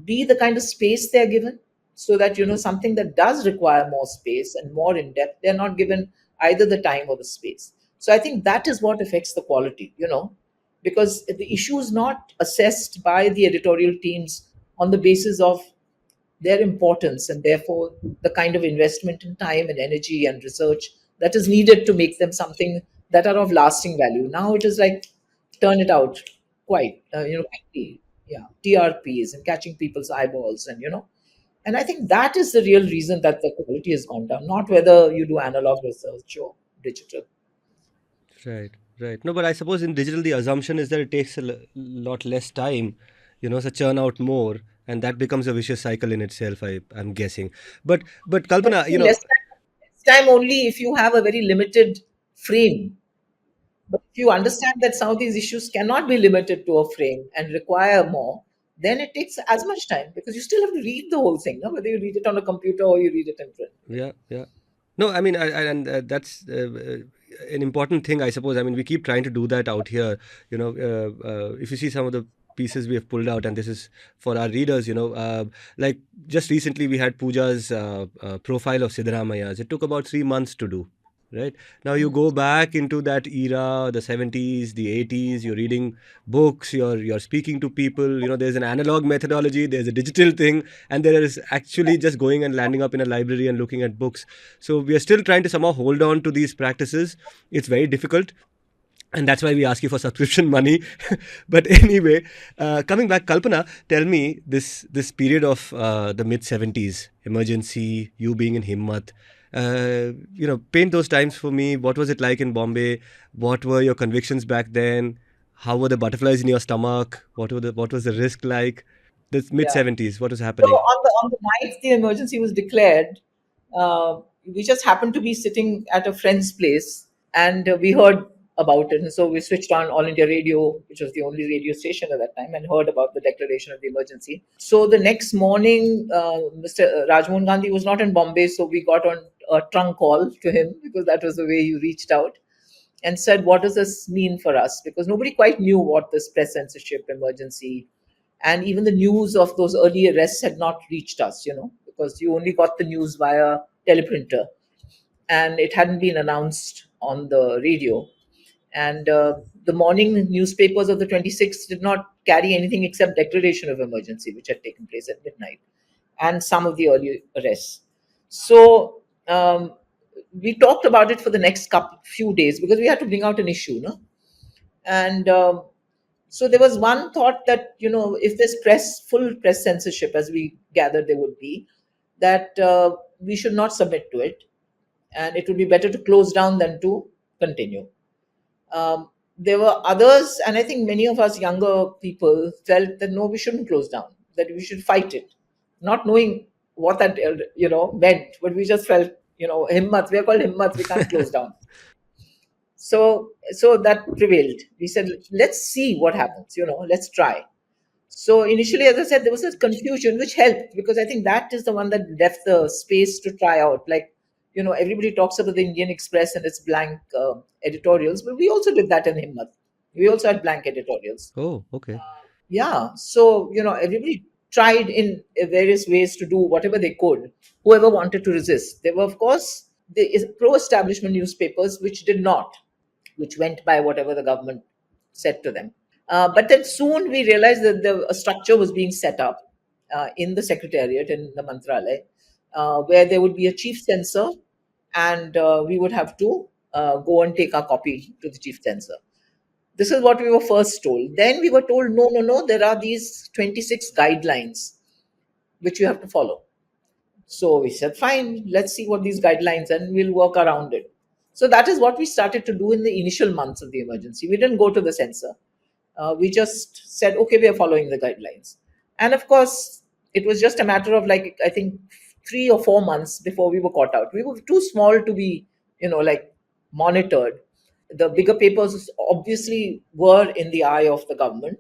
B, the kind of space they're given, so that something that does require more space and more in depth, they're not given either the time or the space. So I think that is what affects the quality, because the issue is not assessed by the editorial teams on the basis of their importance, and therefore the kind of investment in time and energy and research that is needed to make them something that are of lasting value. Now it is like turn it out quite, quickly. Yeah, TRPs and catching people's eyeballs, and I think that is the real reason that the quality has gone down, not whether you do analog research or digital. Right, right. No, but I suppose in digital, the assumption is that it takes a lot less time, so churn out more, and that becomes a vicious cycle in itself. I'm guessing. But But Kalpana, less time only if you have a very limited frame. But if you understand that some of these issues cannot be limited to a frame and require more, then it takes as much time because you still have to read the whole thing, no? Whether you read it on a computer or you read it in print. yeah, yeah. No, I mean, and that's an important thing, I suppose. I mean, we keep trying to do that out here. If you see some of the pieces we have pulled out, and this is for our readers, like just recently we had Pooja's profile of Siddharamayya's. It took about 3 months to do. Right now, you go back into that era, the 70s, the 80s. You're reading books. You're speaking to people. There's an analog methodology. There's a digital thing, and there is actually just going and landing up in a library and looking at books. So we are still trying to somehow hold on to these practices. It's very difficult. And that's why we ask you for subscription money. But anyway, coming back, Kalpana, tell me this period of the mid-70s, emergency, you being in Himmat, paint those times for me. What was it like in Bombay? What were your convictions back then? How were the butterflies in your stomach? What was the risk like? This Yeah. mid-70s, what was So happening? on the night the emergency was declared, we just happened to be sitting at a friend's place, and we heard about it. And so we switched on All India Radio, which was the only radio station at that time, and heard about the declaration of the emergency. So the next morning, Mr. Rajmohan Gandhi was not in Bombay, so we got on a trunk call to him because that was the way he reached out and said, "What does this mean for us?" Because nobody quite knew what this press censorship emergency, and even the news of those early arrests had not reached us, because you only got the news via teleprinter, and it hadn't been announced on the radio. And the morning newspapers of the 26th did not carry anything except declaration of emergency, which had taken place at midnight, and some of the early arrests. So we talked about it for the next few days because we had to bring out an issue, no? And so there was one thought that if there's full press censorship, as we gathered there would be, that we should not submit to it, and it would be better to close down than to continue. There were others, and I think many of us younger people felt that no, we shouldn't close down, that we should fight it, not knowing what that meant, but we just felt Himmat, we are called Himmat, we can't close down. So that prevailed. We said, let's see what happens, let's try. So initially, as I said, there was a confusion which helped because I think that is the one that left the space to try out. Like, everybody talks about the Indian Express and its blank editorials, but we also did that in Himmat. We also had blank editorials. Oh, okay. Yeah. So, everybody tried in various ways to do whatever they could, whoever wanted to resist. There were, of course, the pro-establishment newspapers which did not, which went by whatever the government said to them. But then soon we realized that a structure was being set up in the secretariat, in the Mantralaya, where there would be a chief censor, and we would have to go and take our copy to the chief censor. This is what we were first told. Then we were told, no, no, no, there are these 26 guidelines which you have to follow. So we said, fine, let's see what these guidelines and we'll work around it. So that is what we started to do in the initial months of the emergency. We didn't go to the censor. We just said, okay, we are following the guidelines. And of course, it was just a matter of I think 3 or 4 months before we were caught out. We were too small to be, monitored. The bigger papers obviously were in the eye of the government.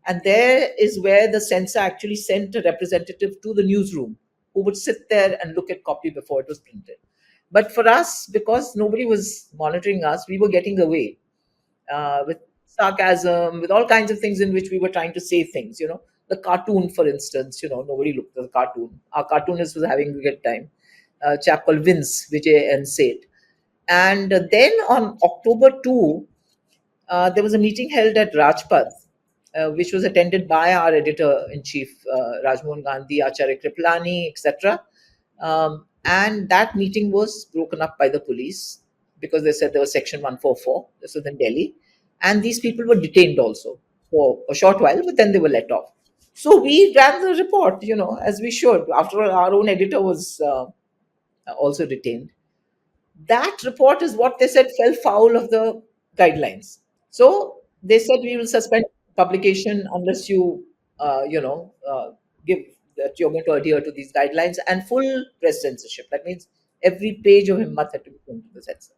And there is where the censor actually sent a representative to the newsroom who would sit there and look at copy before it was printed. But for us, because nobody was monitoring us, we were getting away with sarcasm, with all kinds of things in which we were trying to say things. The cartoon, for instance, nobody looked at the cartoon. Our cartoonist was having a good time. A chap called Vince, Vijay and Seth. And then on October 2, there was a meeting held at Rajpath, which was attended by our editor-in-chief, Rajmohan Gandhi, Acharya Kripalani, etc. And that meeting was broken up by the police because they said there was Section 144. This was in Delhi. And these people were detained also for a short while, but then they were let off. So we ran the report, as we should. After all, our own editor was also detained. That report is what they said fell foul of the guidelines. So they said we will suspend publication unless you, give that you're going to adhere to these guidelines, and full press censorship. That means every page of Himmat had to be put to the censor.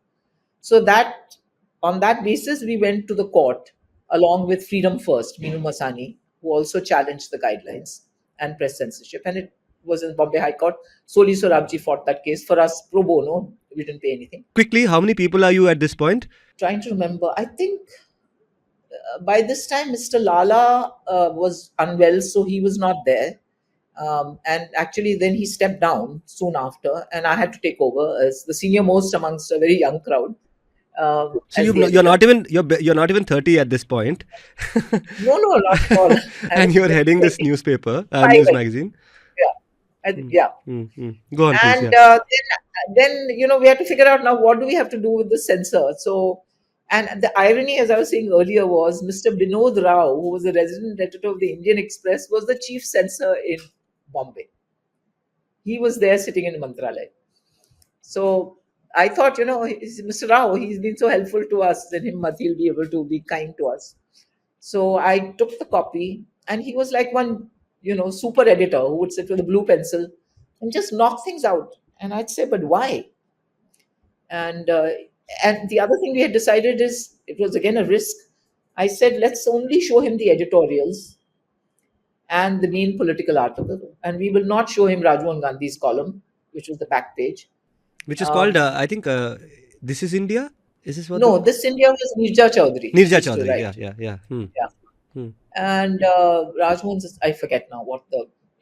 So that on that basis, we went to the court along with Freedom First, Meenu Masani, who also challenged the guidelines and press censorship. And it was in Bombay High Court. Soli Sorabji fought that case for us pro bono. We didn't pay anything. Quickly, how many people are you at this point? Trying to remember. I think by this time, Mr. Lala was unwell, so he was not there. And actually, then he stepped down soon after, and I had to take over as the senior most amongst a very young crowd. So you're not even 30 at this point. No, not at all. And you're heading this newspaper, news magazine. Yeah. Go on, please. And then we had to figure out now what do we have to do with the censor. So, and the irony, as I was saying earlier, was Mr. Binod Rao, who was the resident editor of the Indian Express, was the chief censor in Bombay. He was there sitting in Mantralaya. So I thought, Mr. Rao, he's been so helpful to us, in Himmat, he'll be able to be kind to us. So I took the copy, and he was like one, super editor who would sit with a blue pencil and just knock things out. And I'd say, but why? And the other thing we had decided is, it was again a risk. I said, let's only show him the editorials and the main political article, and we will not show him Rajmohan Gandhi's column, which was the back page. Which is called, I think, This is India? Is this what? No, This India was Nirja Chaudhary. Nirja Chaudhary, yeah. And Rajmohan's, I forget now what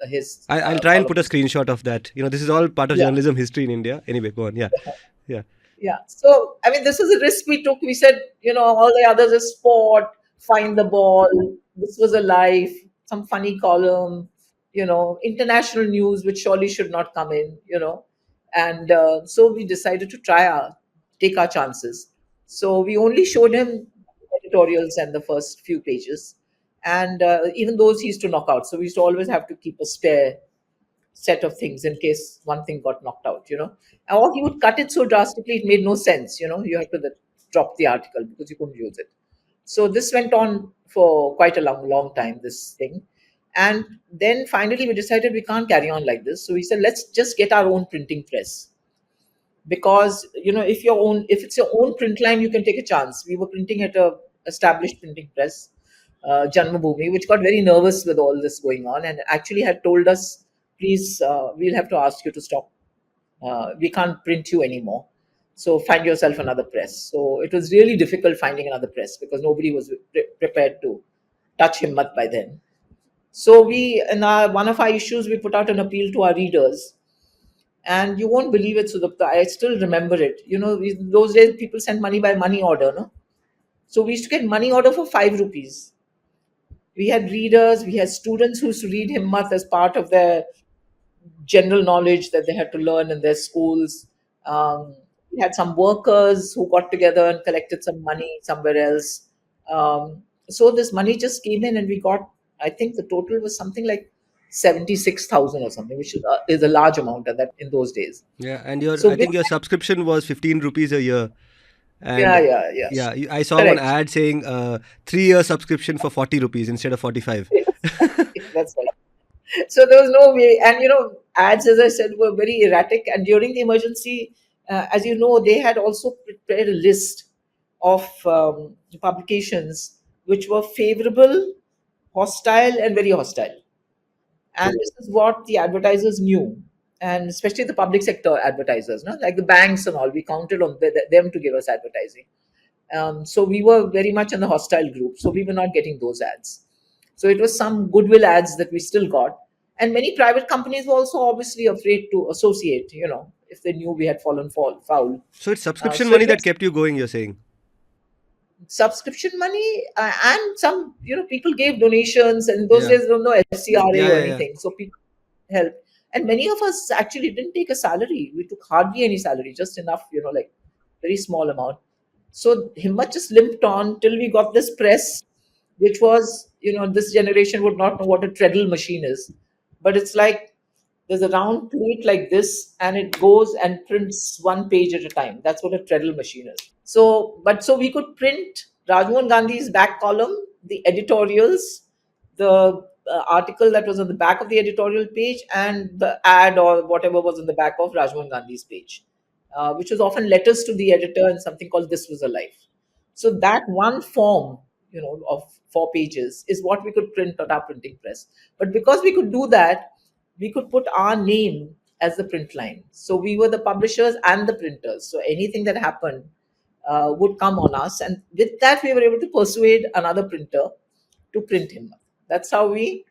his. I'll try and put a screenshot of that. This is all part of journalism history in India. Anyway, go on. Yeah. So, I mean, this is a risk we took. We said, all the others are sport, find the ball. This was a life, some funny column, international news, which surely should not come in, And so we decided to take our chances. So we only showed him editorials and the first few pages. And even those he used to knock out. So we used to always have to keep a spare set of things in case one thing got knocked out, Or he would cut it so drastically, it made no sense, You have to drop the article because you couldn't use it. So this went on for quite a long time, this thing. And then finally we decided we can't carry on like this. So we said, let's just get our own printing press. Because, if it's your own print line, you can take a chance. We were printing at a established printing press, Janmabhoomi, which got very nervous with all this going on and actually had told us, please, we'll have to ask you to stop. We can't print you anymore. So find yourself another press. So it was really difficult finding another press because nobody was prepared to touch Himmat by then. So in one of our issues, we put out an appeal to our readers. And you won't believe it, Sudipto, I still remember it. In those days, people sent money by money order, no? So we used to get money order for 5 rupees. We had readers, we had students who used to read Himmat as part of their general knowledge that they had to learn in their schools. We had some workers who got together and collected some money somewhere else. So this money just came in and we got, I think the total was something like 76,000 or something, which is a large amount in those days. Yeah, and I think your subscription was 15 rupees a year. And Yeah. I saw Correct. one ad saying 3-year subscription for 40 rupees instead of 45. That's right. So there was no way. And, ads, as I said, were very erratic. And during the emergency, as you know, they had also prepared a list of publications which were favorable, hostile, and very hostile. And this is what the advertisers knew, and especially the public sector advertisers, no? Like the banks and all. We counted on them to give us advertising. So we were very much in the hostile group. So we were not getting those ads. So it was some goodwill ads that we still got. And many private companies were also obviously afraid to associate, if they knew we had fallen foul. So it's subscription So it money that was kept you going, you're saying? subscription money, and some, people gave donations. And in those Yeah. days, there was no FCRA Yeah, or yeah, yeah. anything. So people helped. And many of us actually didn't take a salary. We took hardly any salary, just enough, like very small amount. So Himmat just limped on till we got this press, which was, this generation would not know what a treadle machine is. But it's like there's a round plate like this, and it goes and prints one page at a time. That's what a treadle machine is. So we could print Rajmohan Gandhi's back column, the editorials, the article that was on the back of the editorial page, and the ad or whatever was on the back of Rajmohan Gandhi's page, which was often letters to the editor and something called This Was a Life. So that one form, of 4 pages is what we could print on our printing press. But because we could do that, we could put our name as the print line. So we were the publishers and the printers. So anything that happened would come on us. And with that, we were able to persuade another printer to print him. That's how we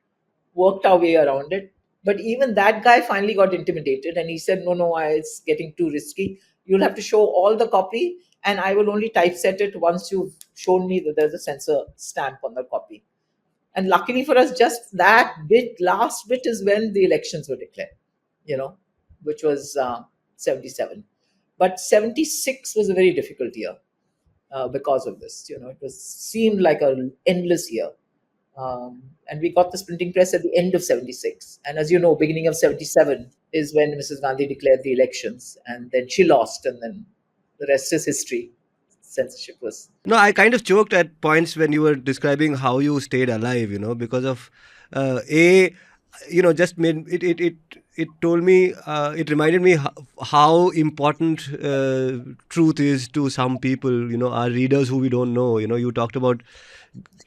worked our way around it. But even that guy finally got intimidated and he said, no, it's getting too risky. You'll have to show all the copy, and I will only typeset it once you've shown me that there's a censor stamp on the copy. And luckily for us, just that last bit is when the elections were declared, which was 77. But 76 was a very difficult year because of this. It seemed like an endless year. And we got this printing press at the end of 76. And as you know, beginning of 77 is when Mrs. Gandhi declared the elections. And then she lost, and then the rest is history. Censorship was. No, I kind of choked at points when you were describing how you stayed alive, because of just made it told me, it reminded me how important truth is to some people, our readers who we don't know. You talked about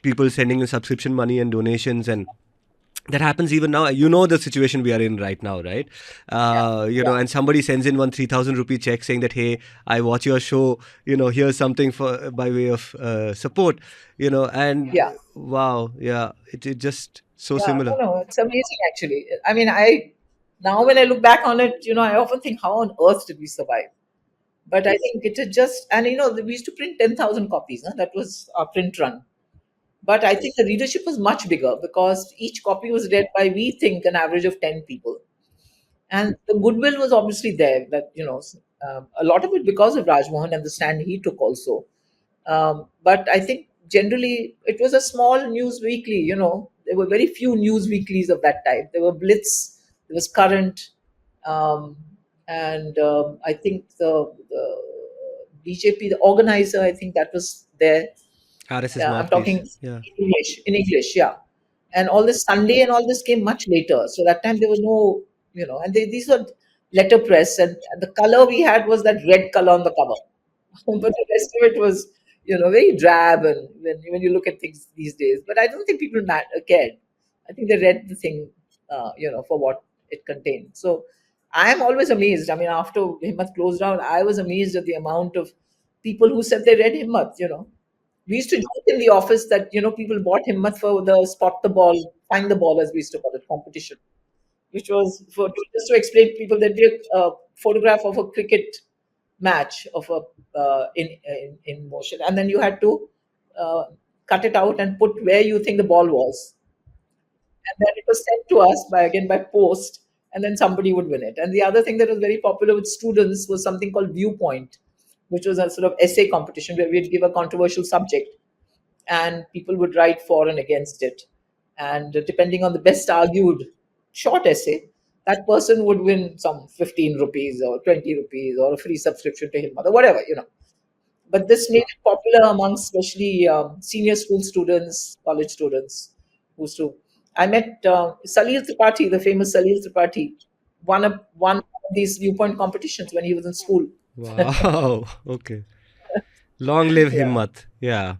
people sending in subscription money and donations, and that happens even now. The situation we are in right now, right? And somebody sends in one 3,000 rupee check saying that, hey, I watch your show, here's something for by way of support, and wow, yeah, it just so similar. No, it's amazing actually. I mean, now when I look back on it, I often think, how on earth did we survive? But I think it is just, and we used to print 10,000 copies. That was our print run. But I think the readership was much bigger because each copy was read by, we think, an average of 10 people. And the goodwill was obviously there, that, a lot of it because of Rajmohan and the stand he took also. But I think generally it was a small news weekly, there were very few news weeklies of that type. There were Blitz, there was Current, and I think the BJP, the organizer, I think that was there. RSS I'm talking Mouthpiece. in English, yeah. And all this Sunday and all this came much later. So that time there was no, and these were letterpress, and the color we had was that red color on the cover. But the rest of it was, very drab, and when you look at things these days. But I don't think people cared. I think they read the thing, for what it contained. So I am always amazed. I mean, after Himmat closed down, I was amazed at the amount of people who said they read Himmat, We used to joke in the office that, people bought Himmat for the spot the ball, find the ball, as we used to call it, competition, which was just to explain to people that a photograph of a cricket match of in motion, and then you had to cut it out and put where you think the ball was, and then it was sent to us by post, and then somebody would win it. And the other thing that was very popular with students was something called Viewpoint, which was a sort of essay competition where we'd give a controversial subject and people would write for and against it. And depending on the best argued short essay, that person would win some 15 rupees or 20 rupees or a free subscription to Himmat or whatever, But this made it popular among especially senior school students, college students who used to. I met Salil Tripathi, the famous Salil Tripathi, won of these Viewpoint competitions when he was in school. Wow. Okay. Long live Yeah. Himmat. Yeah.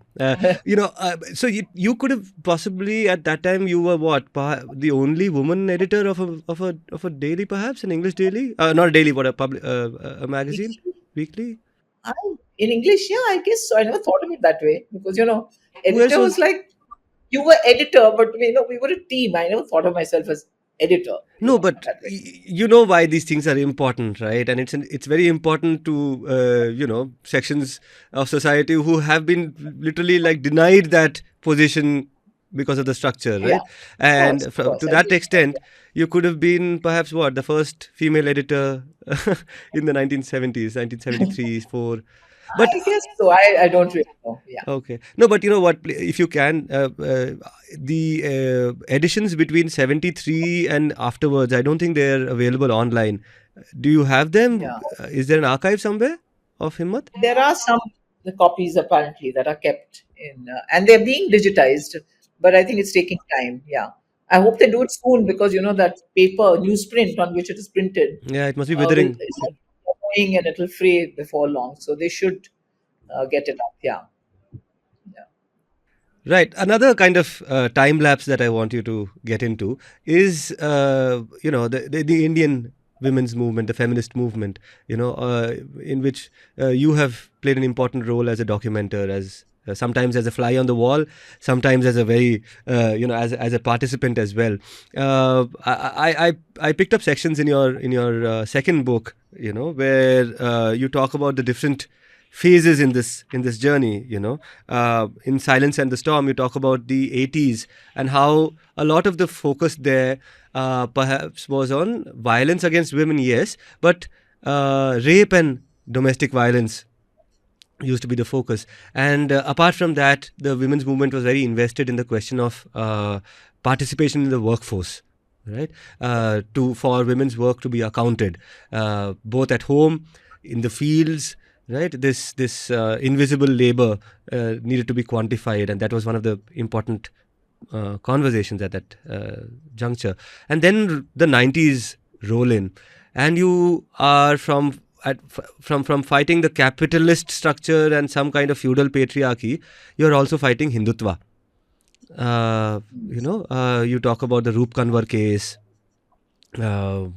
So you could have possibly at that time you were what the only woman editor of a daily, perhaps an English daily, not a daily, but a magazine, weekly. I, in English, yeah, I guess so. I never thought of it that way because, Who else editor was? was like, you were editor, but we were a team. I never thought of myself as editor, No, but that way. you know why these things are important, right? And it's very important to sections of society who have been literally like denied that position because of the structure, Yeah, right? And of course. to I that agree with that. extent, you could have been perhaps what the first female editor in the 1970s, 1973, 4. Yeah. But I guess so. I don't really know. Yeah. okay. No, but you know what? If you can, the editions between 73 and afterwards, I don't think they're available online. Do you have them? Yeah. Is there an archive somewhere of Himmat? There are some copies apparently that are kept and they're being digitized, but I think it's taking time. Yeah. I hope they do it soon because, that paper, newsprint on which it is printed, Yeah, it must be will withering. is going and it'll fray before long. So they should get it up. Yeah. Yeah. Right. Another kind of time lapse that I want you to get into is, the Indian women's movement, the feminist movement, in which you have played an important role as a documenter, as sometimes as a fly on the wall, sometimes as a very, as a participant as well. I picked up sections in your second book, where you talk about the different phases in this journey. In Silence and the Storm, you talk about the 80s and how a lot of the focus there perhaps was on violence against women, yes, but rape and domestic violence used to be the focus. And apart from that, the women's movement was very invested in the question of participation in the workforce, right? For women's work to be accounted, both at home, in the fields, right? This invisible labor needed to be quantified, and that was one of the important conversations at that juncture. And then the 90s roll in, and you are from fighting the capitalist structure and some kind of feudal patriarchy. You're also fighting Hindutva. You talk about the Roop Kanwar case, how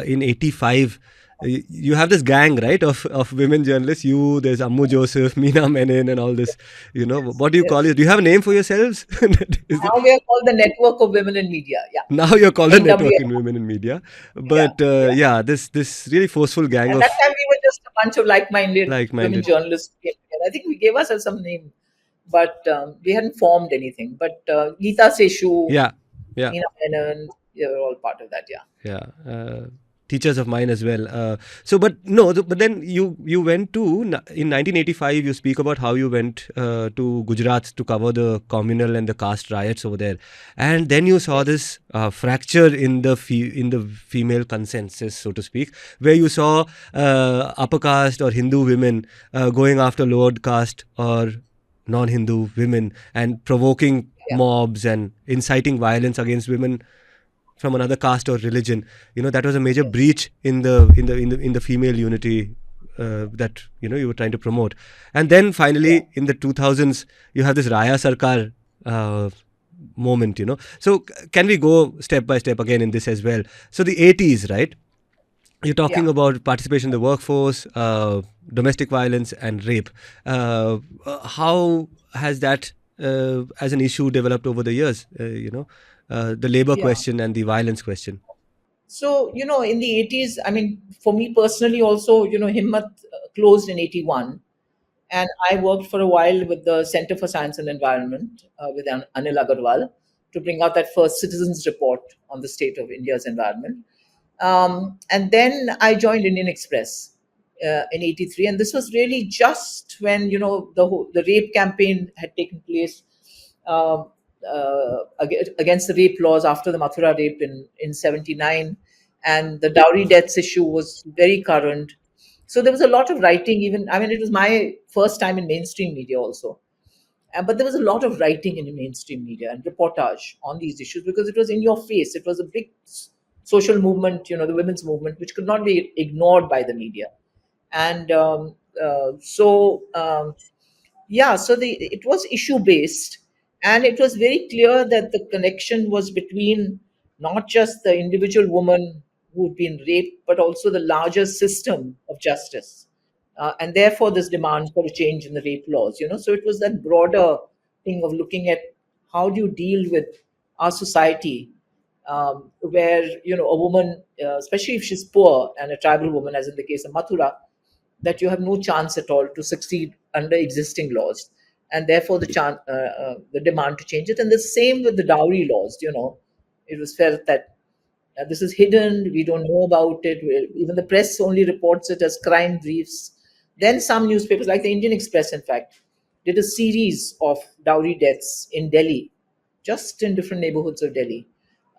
in 85 you have this gang, right, of women journalists. There's Ammu Joseph, Meena Menon, and all this. What do you call Yes. it? Do you have a name for yourselves? Is it, Now we are called the Network of Women in Media. Yeah. now you're called the Network in NWM. Women in Media, Yeah. but Yeah. this really forceful gang At that of time, we were just a bunch of like-minded women like-minded. journalists. Who came together. I think we gave ourselves some name, but we hadn't formed anything. But Geeta Seshu, Yeah, yeah. Meena Menon, they were all part of that. Yeah. Yeah, teachers of mine as well. But no, but then you went to in 1985. You speak about how you went to Gujarat to cover the communal and the caste riots over there, and then you saw this fracture in the female consensus, so to speak, where you saw upper caste or Hindu women going after lower caste or non-Hindu women and provoking Yeah. mobs and inciting violence against women from another caste or religion. That was a major breach in the female unity that you were trying to promote. And then finally in the 2000s you have this Raya Sarkar moment. So can we go step by step again in this as well? So the 80s, right? You're talking Yeah. about participation in the workforce, domestic violence, and rape. How has that as an issue developed over the years? The labor Yeah. question and the violence question. So, in the 80s, I mean, for me personally also, Himmat closed in 81. And I worked for a while with the Center for Science and Environment with Anil Agarwal to bring out that first citizens report on the state of India's environment. And then I joined Indian Express in 83. And this was really just when, the rape campaign had taken place against the rape laws after the Mathura rape in 79. And the dowry deaths issue was very current. So there was a lot of writing, even, I mean, it was my first time in mainstream media also. But there was a lot of writing in mainstream media and reportage on these issues because it was in your face. It was a big social movement, the women's movement, which could not be ignored by the media. And so yeah, so it was issue based, and it was very clear that the connection was between not just the individual woman who'd been raped, but also the larger system of justice, and therefore this demand for a change in the rape laws. So it was that broader thing of looking at how do you deal with our society, where a woman, especially if she's poor and a tribal woman, as in the case of Mathura, that you have no chance at all to succeed under existing laws, and therefore the demand to change it. And the same with the dowry laws. It was felt that this is hidden, we don't know about it. Even the press only reports it as crime briefs. Then some newspapers, like the Indian Express, in fact, did a series of dowry deaths in Delhi, just in different neighborhoods of Delhi,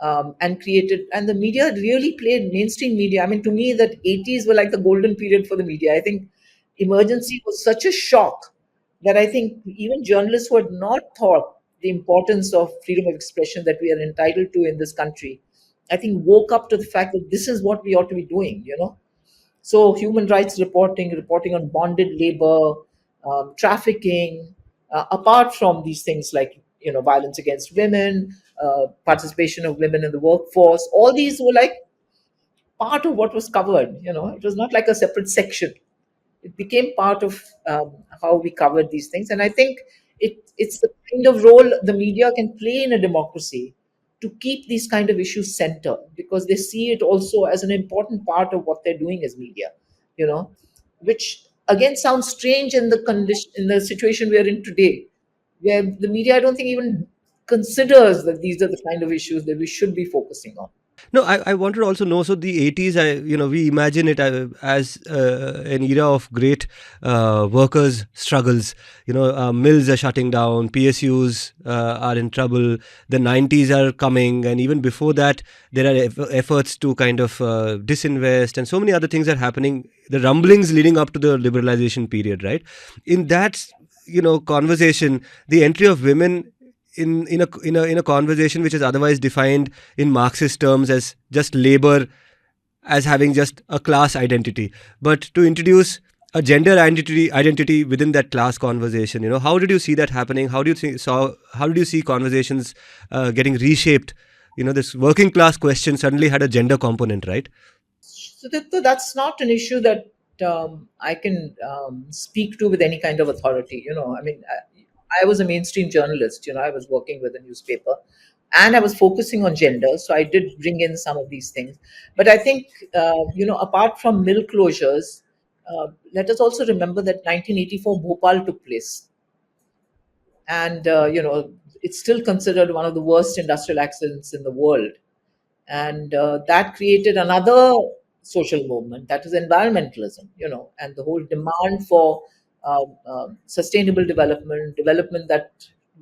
and created. And the media really played, mainstream media. I mean, to me, that 80s were like the golden period for the media. I think emergency was such a shock that I think even journalists who had not thought the importance of freedom of expression that we are entitled to in this country, I think woke up to the fact that this is what we ought to be doing. So human rights reporting on bonded labor, trafficking, apart from these things like violence against women, participation of women in the workforce. All these were like part of what was covered. It was not like a separate section. It became part of how we covered these things, and I think it's the kind of role the media can play in a democracy to keep these kind of issues center, because they see it also as an important part of what they're doing as media, you know, which again sounds strange in the condition, in the situation we are in today, where the media, I don't think, even considers that these are the kind of issues that we should be focusing on. No, I wanted to also know. So the 80s, we imagine it as an era of great workers' struggles. Mills are shutting down, PSUs are in trouble. The 90s are coming, and even before that, there are efforts to kind of disinvest, and so many other things are happening. The rumblings leading up to the liberalization period, right? In that, conversation, the entry of women in a conversation which is otherwise defined in Marxist terms as just labor, as having just a class identity, but to introduce a gender identity within that class conversation. How did you see that happening? How did you see conversations getting reshaped? This working class question suddenly had a gender component, right? So that's not an issue that I can speak to with any kind of authority. I mean, I was a mainstream journalist. I was working with a newspaper, and I was focusing on gender. So I did bring in some of these things. But I think, apart from mill closures, let us also remember that 1984 Bhopal took place. And, it's still considered one of the worst industrial accidents in the world. And that created another social movement, that is environmentalism, and the whole demand for sustainable development that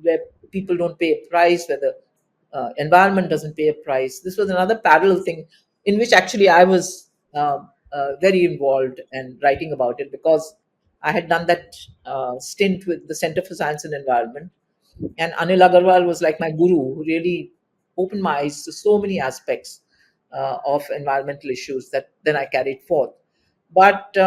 where people don't pay a price, where the environment doesn't pay a price. This was another parallel thing in which actually I was very involved and writing about it, because I had done that stint with the Center for Science and Environment, and Anil Agarwal was like my guru, who really opened my eyes to so many aspects of environmental issues that then I carried forth. But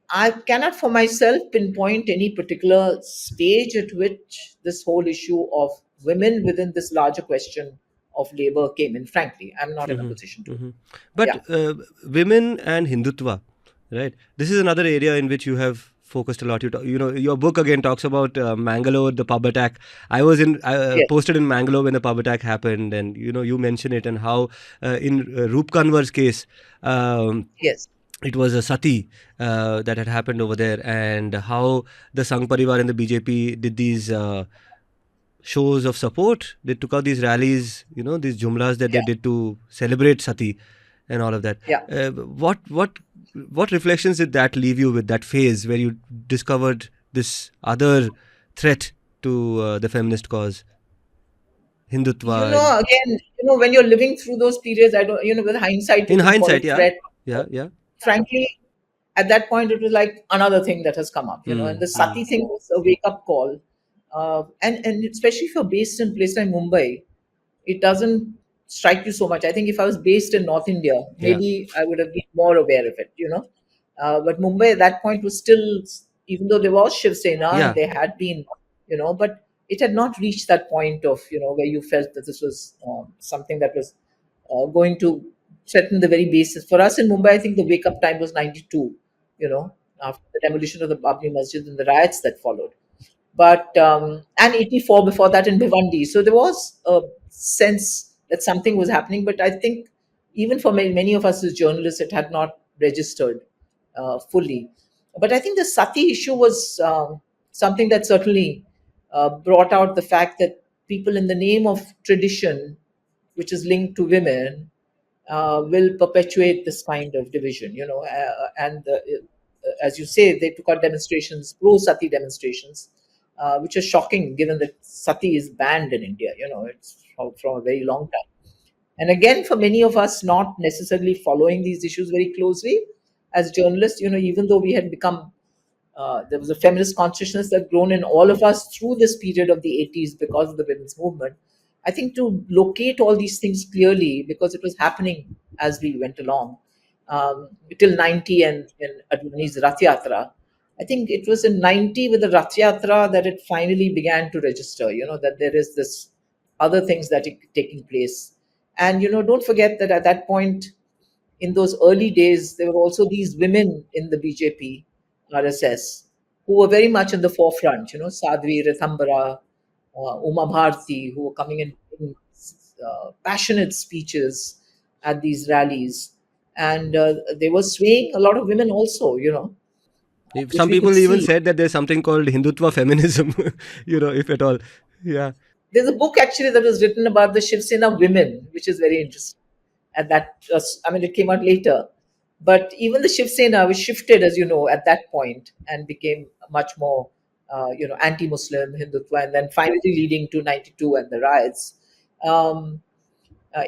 I cannot for myself pinpoint any particular stage at which this whole issue of women within this larger question of labor came in. Frankly, I'm not in a position to. But women and Hindutva, right? This is another area in which you have focused a lot. Your book again talks about Mangalore, the pub attack. I was posted in Mangalore when the pub attack happened, and you mention it, and how in Roop Kanwar's case, Yes. it was a sati that had happened over there, and how the Sangh Parivar and the BJP did these shows of support. They took out these rallies, these jumlas that they did to celebrate sati and all of that. Yeah. What reflections did that leave you with, that phase where you discovered this other threat to the feminist cause, Hindutva? Again, when you're living through those periods, I don't, with hindsight, In hindsight, threat. Yeah. Frankly, at that point, it was like another thing that has come up, and the sati thing was a wake-up call. And especially if you're based in a place like Mumbai, it doesn't strike you so much. I think if I was based in North India, maybe I would have been more aware of it, But Mumbai at that point was still, even though there was Shiv Sena and Yeah. there had been, but it had not reached that point of, where you felt that this was something that was going to threaten the very basis. For us in Mumbai, I think the wake up time was 92, after the demolition of the Babri Masjid and the riots that followed. But and 84 before that in Bhiwandi. So there was a sense that something was happening. But I think even for many of us as journalists, it had not registered fully. But I think the sati issue was something that certainly brought out the fact that people, in the name of tradition, which is linked to women, will perpetuate this kind of division, and as you say, they took out demonstrations, pro-sati demonstrations, which is shocking given that sati is banned in India. It's from a very long time. And again, for many of us not necessarily following these issues very closely as journalists, even though we had become there was a feminist consciousness that grown in all of us through this period of the 80s because of the women's movement. I think to locate all these things clearly, because it was happening as we went along, till 90 and Advani's Rath Yatra. I think it was in 90 with the Rath Yatra that it finally began to register, that there is this other things that are taking place. And, don't forget that at that point, in those early days, there were also these women in the BJP, RSS, who were very much in the forefront, Sadhvi, Rithambara, Uma Bharti, who were coming in passionate speeches at these rallies. And they were swaying a lot of women also, which Some we could people even see. said that there's something called Hindutva feminism, if at all. Yeah. There's a book actually that was written about the Shiv Sena women, which is very interesting. And that, it came out later. But even the Shiv Sena was shifted, as you know, at that point and became much more, anti-Muslim, Hindutva, and then finally leading to 92 and the riots.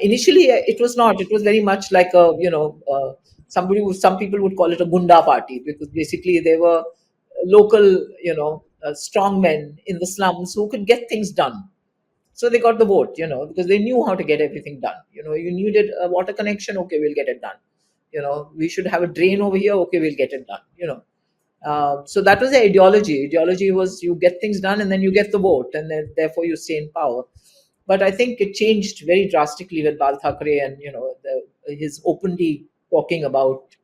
Initially, it was not. It was very much like a, some people would call it a Gunda party, because basically they were local, strong men in the slums who could get things done. So they got the vote, because they knew how to get everything done. You needed a water connection, okay, we'll get it done. We should have a drain over here, okay, we'll get it done. So that was the ideology. Ideology was you get things done and then you get the vote, and then therefore you stay in power. But I think it changed very drastically with Bal Thackeray and his openly talking about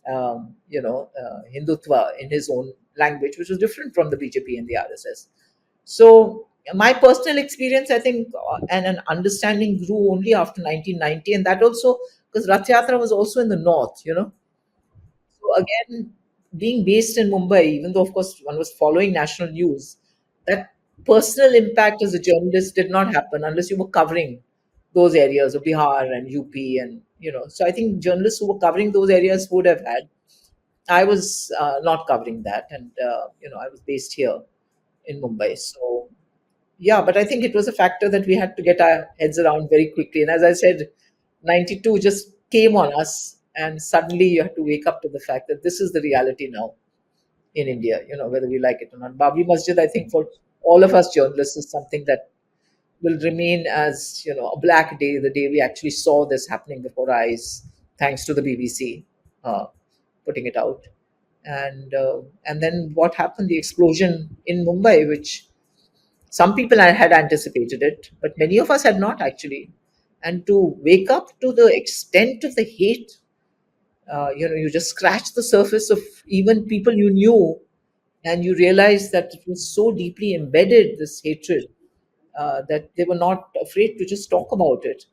Hindutva in his own language, which was different from the BJP and the RSS. So my personal experience, I think, and an understanding grew only after 1990, and that also because Rath Yatra was also in the north. So again, being based in Mumbai, even though of course one was following national news, that personal impact as a journalist did not happen unless you were covering those areas of Bihar and UP, and So I think journalists who were covering those areas would have had. I was not covering that, and I was based here in Mumbai. So yeah, but I think it was a factor that we had to get our heads around very quickly. And as I said, 92 just came on us, and suddenly you have to wake up to the fact that this is the reality now in India, whether we like it or not. Babri Masjid, I think, for all of us journalists, is something that will remain as, a black day, the day we actually saw this happening before our eyes, thanks to the BBC putting it out. And then what happened, the explosion in Mumbai, which some people had anticipated it, but many of us had not actually. And to wake up to the extent of the hate, you just scratch the surface of even people you knew, and you realize that it was so deeply embedded, this hatred, that they were not afraid to just talk about it.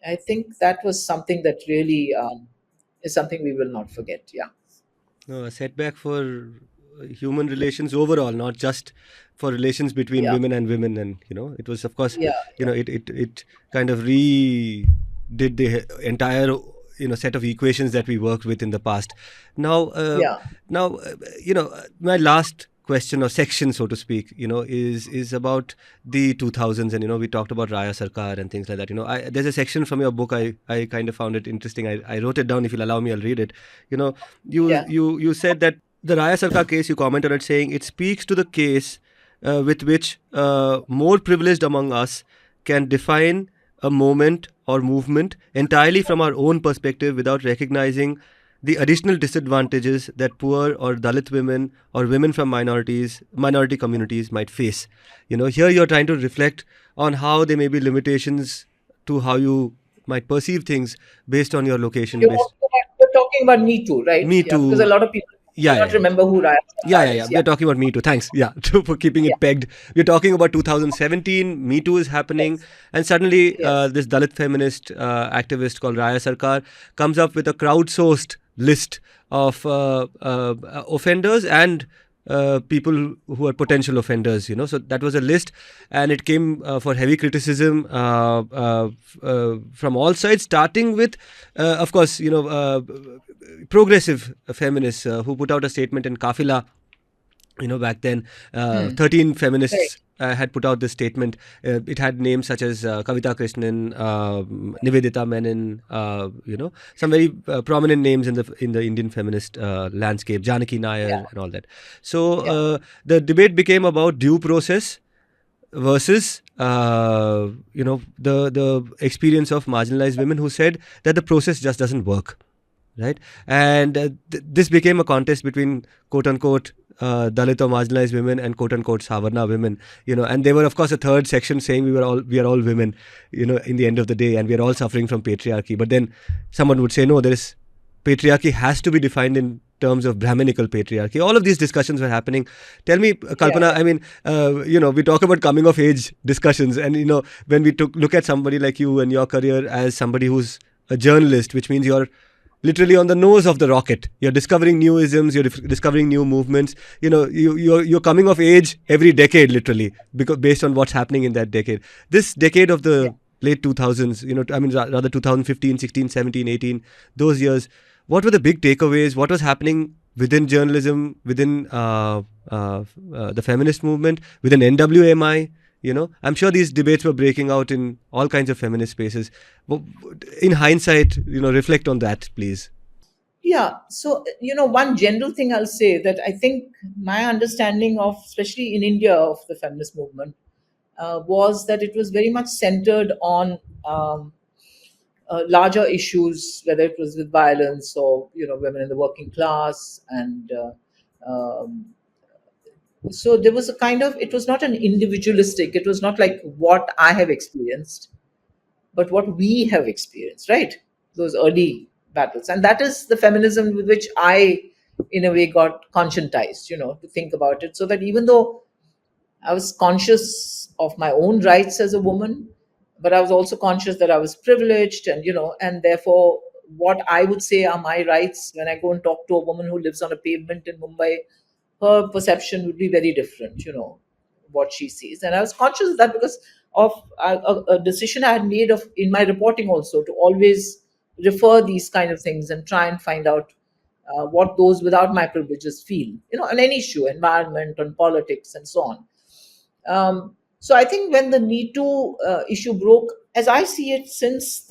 I think that was something that really is something we will not forget. Yeah. No, a setback for human relations overall, not just for relations between Yeah. women and women. And it was, of course, Yeah. it kind of did the entire set of equations that we worked with in the past. Now, Yeah. My last question or section, so to speak, is about the 2000s, and we talked about Raya Sarkar and things like that. There's a section from your book, I kind of found it interesting. I wrote it down. If you'll allow me, I'll read it. Yeah. You said that the Raya Sarkar case, you commented on it saying it speaks to the case with which more privileged among us can define a moment or movement entirely from our own perspective without recognizing the additional disadvantages that poor or Dalit women or women from minority communities might face. Here you're trying to reflect on how there may be limitations to how you might perceive things based on your location. You're talking about Me Too, right? Me Yeah, because a Too. lot of people Yeah, do yeah, not yeah. remember who Raya Sarkar Yeah. is. We're Yeah, talking about Me Too. Thanks. Yeah, for keeping yeah, it pegged. We're talking about 2017. Me Too is happening, yes, and suddenly yes, this Dalit feminist activist called Raya Sarkar comes up with a crowdsourced list of offenders and people who are potential offenders. So that was a list, and it came for heavy criticism from all sides, starting with, of course, progressive feminists who put out a statement in Kafila. Back then, 13 right. feminists had put out this statement. It had names such as Kavita Krishnan, Nivedita Menon, some very prominent names in the Indian feminist landscape, Janaki Yeah, Nair, and all that. So yeah, the debate became about due process versus the experience of marginalized women who said that the process just doesn't work, right? And this became a contest between quote unquote Dalit or marginalized women and quote unquote Savarna women, and there were of course a third section saying we are all women, in the end of the day, and we are all suffering from patriarchy. But then someone would say, no, patriarchy has to be defined in terms of Brahminical patriarchy. All of these discussions were happening. Tell me, yeah, Kalpana, yeah. I mean, we talk about coming of age discussions, and when we look at somebody like you and your career as somebody who's a journalist, which means you're literally on the nose of the rocket. You're discovering new isms, you're discovering new movements. You're coming of age every decade, literally, because based on what's happening in that decade. This decade of Yeah. the late 2000s, rather 2015, 16, 17, 18, those years, what were the big takeaways? What was happening within journalism, within the feminist movement, within NWMI? I'm sure these debates were breaking out in all kinds of feminist spaces. In hindsight, reflect on that, please. Yeah. So, one general thing I'll say that I think my understanding of, especially in India, of the feminist movement was that it was very much centered on larger issues, whether it was with violence or, women in the working class. And so there was a kind of, it was not an individualistic, it was not like what I have experienced, but what we have experienced, right? Those early battles. And that is the feminism with which I, in a way, got conscientized, to think about it. So that even though I was conscious of my own rights as a woman, but I was also conscious that I was privileged, and therefore, what I would say are my rights when I go and talk to a woman who lives on a pavement in Mumbai, her perception would be very different, what she sees. And I was conscious of that because of a decision I had made of in my reporting also to always refer these kind of things and try and find out what those without my privileges feel, on any issue, environment, on politics, and so on. So I think when the Me Too issue broke, as I see it, since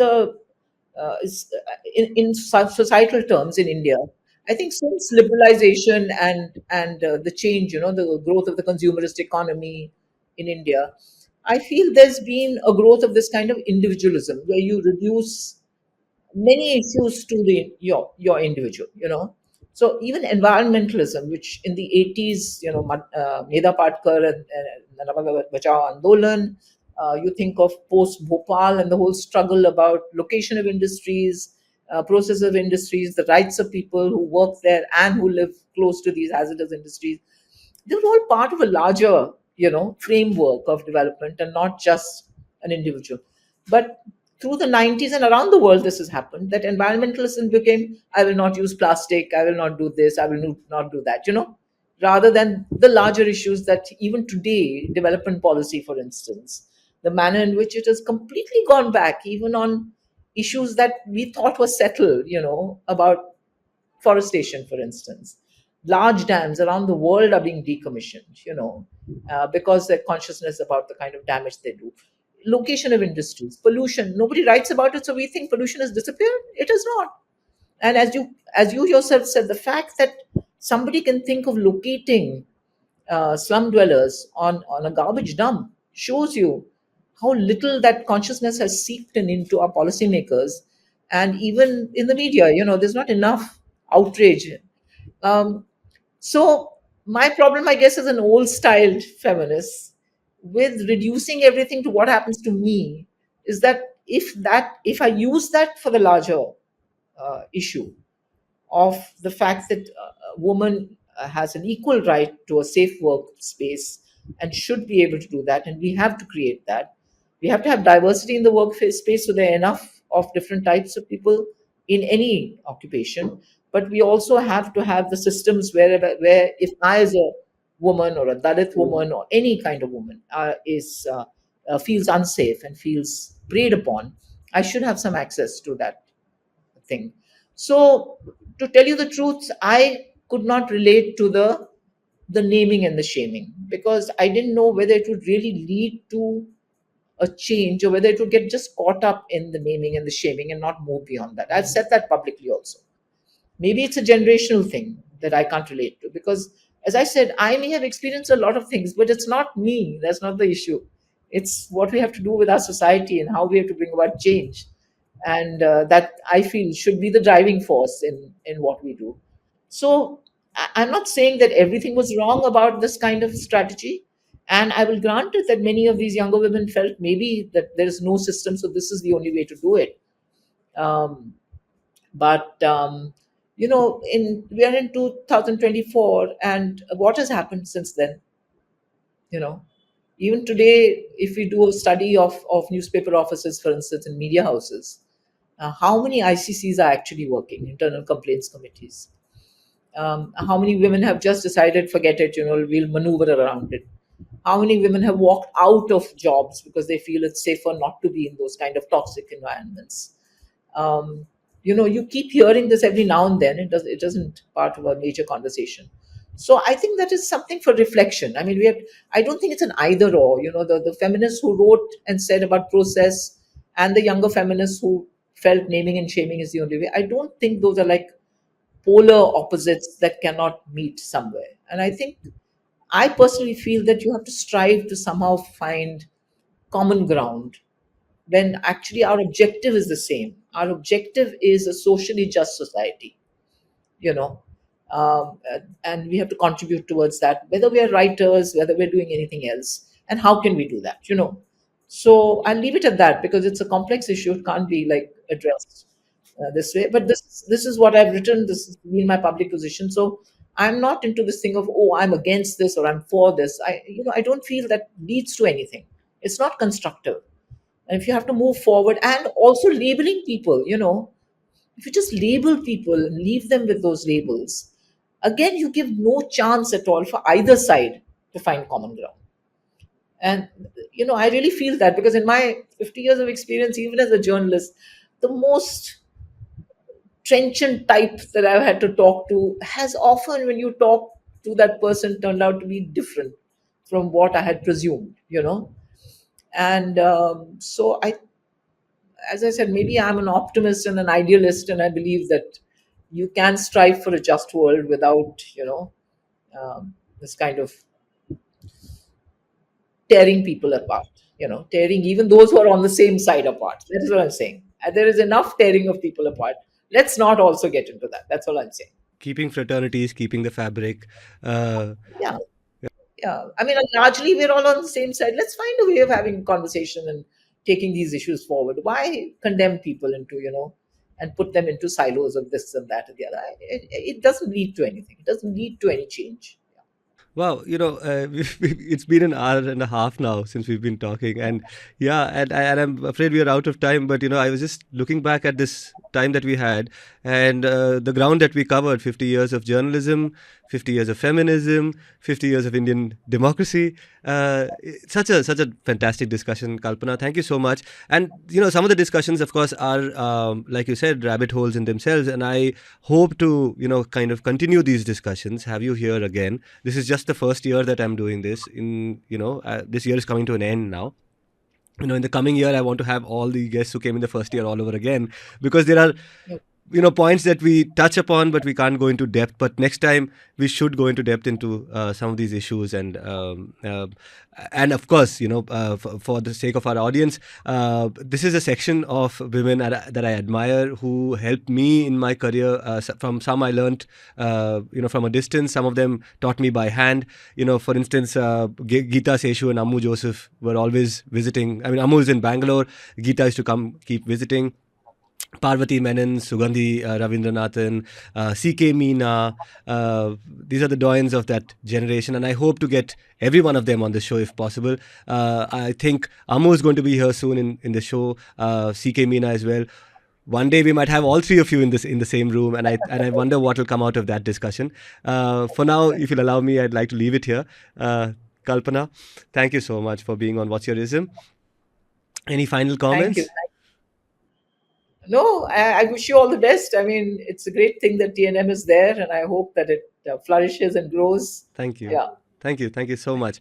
in societal terms in India, I think since liberalization and the change, the growth of the consumerist economy in India, I feel there's been a growth of this kind of individualism where you reduce many issues to the your individual, so even environmentalism, which in the 80s, Meda Patkar and Namaga Bachao Andolan, you think of post Bhopal and the whole struggle about location of industries, process of industries, the rights of people who work there and who live close to these hazardous industries. They're all part of a larger, framework of development and not just an individual. But through the 90s and around the world, this has happened that environmentalism became, I will not use plastic, I will not do this, I will not do that, rather than the larger issues that even today, development policy, for instance, the manner in which it has completely gone back, even on issues that we thought were settled, about forestation, for instance. Large dams around the world are being decommissioned, because their consciousness about the kind of damage they do. Location of industries, pollution, nobody writes about it, so we think pollution has disappeared. It has not. And as you yourself said, the fact that somebody can think of locating slum dwellers on a garbage dump shows you how little that consciousness has seeped into our policymakers and even in the media. There's not enough outrage. Um, so my problem, I guess, as an old-styled feminist, with reducing everything to what happens to me, is that if I use that for the larger issue of the fact that a woman has an equal right to a safe workspace and should be able to do that, and we have to create that. We have to have diversity in the workspace so there are enough of different types of people in any occupation. But we also have to have the systems where if I, as a woman or a Dalit woman or any kind of woman, is feels unsafe and feels preyed upon, I should have some access to that thing. So, to tell you the truth, I could not relate to the naming and the shaming, because I didn't know whether it would really lead to a change or whether it would get just caught up in the naming and the shaming and not move beyond that. I've said that publicly also. Maybe it's a generational thing that I can't relate to, because, as I said, I may have experienced a lot of things, but it's not me. That's not the issue. It's what we have to do with our society and how we have to bring about change. And that, I feel, should be the driving force in what we do. So I'm not saying that everything was wrong about this kind of strategy. And I will grant it that many of these younger women felt maybe that there is no system, so this is the only way to do it. Um, but we are in 2024, and what has happened since then? You know, even today, if we do a study of newspaper offices, for instance, in media houses, how many ICCs are actually working, internal complaints committees? How many women have just decided, forget it, we'll maneuver around it? How many women have walked out of jobs because they feel it's safer not to be in those kind of toxic environments? um, you keep hearing this every now and then. It doesn't part of a major conversation. So I think that is something for reflection. I mean, I don't think it's an either or. The feminists who wrote and said about process, and the younger feminists who felt naming and shaming is the only way, I don't think those are like polar opposites that cannot meet somewhere. And I think, I personally feel that you have to strive to somehow find common ground when actually our objective is the same. Our objective is a socially just society, you know, and we have to contribute towards that, whether we are writers, whether we're doing anything else. And how can we do that? So I'll leave it at that, because it's a complex issue. It can't be like addressed this way. But this is what I've written. This has been my public position. So I'm not into this thing of, oh, I'm against this or I'm for this. I don't feel that leads to anything. It's not constructive. And if you have to move forward, and also labeling people, if you just label people and leave them with those labels, again, you give no chance at all for either side to find common ground. And I really feel that, because in my 50 years of experience, even as a journalist, the most trenchant type that I've had to talk to has often, when you talk to that person, turned out to be different from what I had presumed. And so as I said, maybe I'm an optimist and an idealist, and I believe that you can strive for a just world without, this kind of tearing people apart, tearing even those who are on the same side apart. That is what I'm saying. And there is enough tearing of people apart. Let's not also get into that. That's all I'm saying. Keeping fraternities, keeping the fabric. Uh, Yeah. Yeah. I mean, largely we're all on the same side. Let's find a way of having conversation and taking these issues forward. Why condemn people into, and put them into silos of this and that and the other? It doesn't lead to anything. It doesn't lead to any change. Wow, it's been an hour and a half now since we've been talking, and yeah, and I'm afraid we are out of time. But I was just looking back at this time that we had, and the ground that we covered: 50 years of journalism, 50 years of feminism, 50 years of Indian democracy. It's such a fantastic discussion, Kalpana. Thank you so much. And some of the discussions, of course, are like you said, rabbit holes in themselves. And I hope to kind of continue these discussions. Have you here again? This is just the first year that I'm doing this. This year is coming to an end now. In the coming year, I want to have all the guests who came in the first year all over again, because there are points that we touch upon, but we can't go into depth. But next time we should go into depth into some of these issues, and of course, for the sake of our audience, this is a section of women that I admire, who helped me in my career. From some I learned, from a distance. Some of them taught me by hand. For instance, Geeta Seshu and Ammu Joseph were always visiting. I mean, Ammu is in Bangalore. Geeta used to keep visiting. Parvati Menon, Sugandhi Ravindranathan, C.K. Meena. These are the doyens of that generation, and I hope to get every one of them on the show if possible. I think Ammu is going to be here soon in the show, C.K. Meena as well. One day we might have all three of you in the same room, and I wonder what will come out of that discussion. For now, if you'll allow me, I'd like to leave it here. Kalpana, thank you so much for being on What's Your Ism. Any final comments? Thank you. No, I wish you all the best. I mean, it's a great thing that TNM is there, and I hope that it flourishes and grows. Thank you. Yeah. Thank you so much.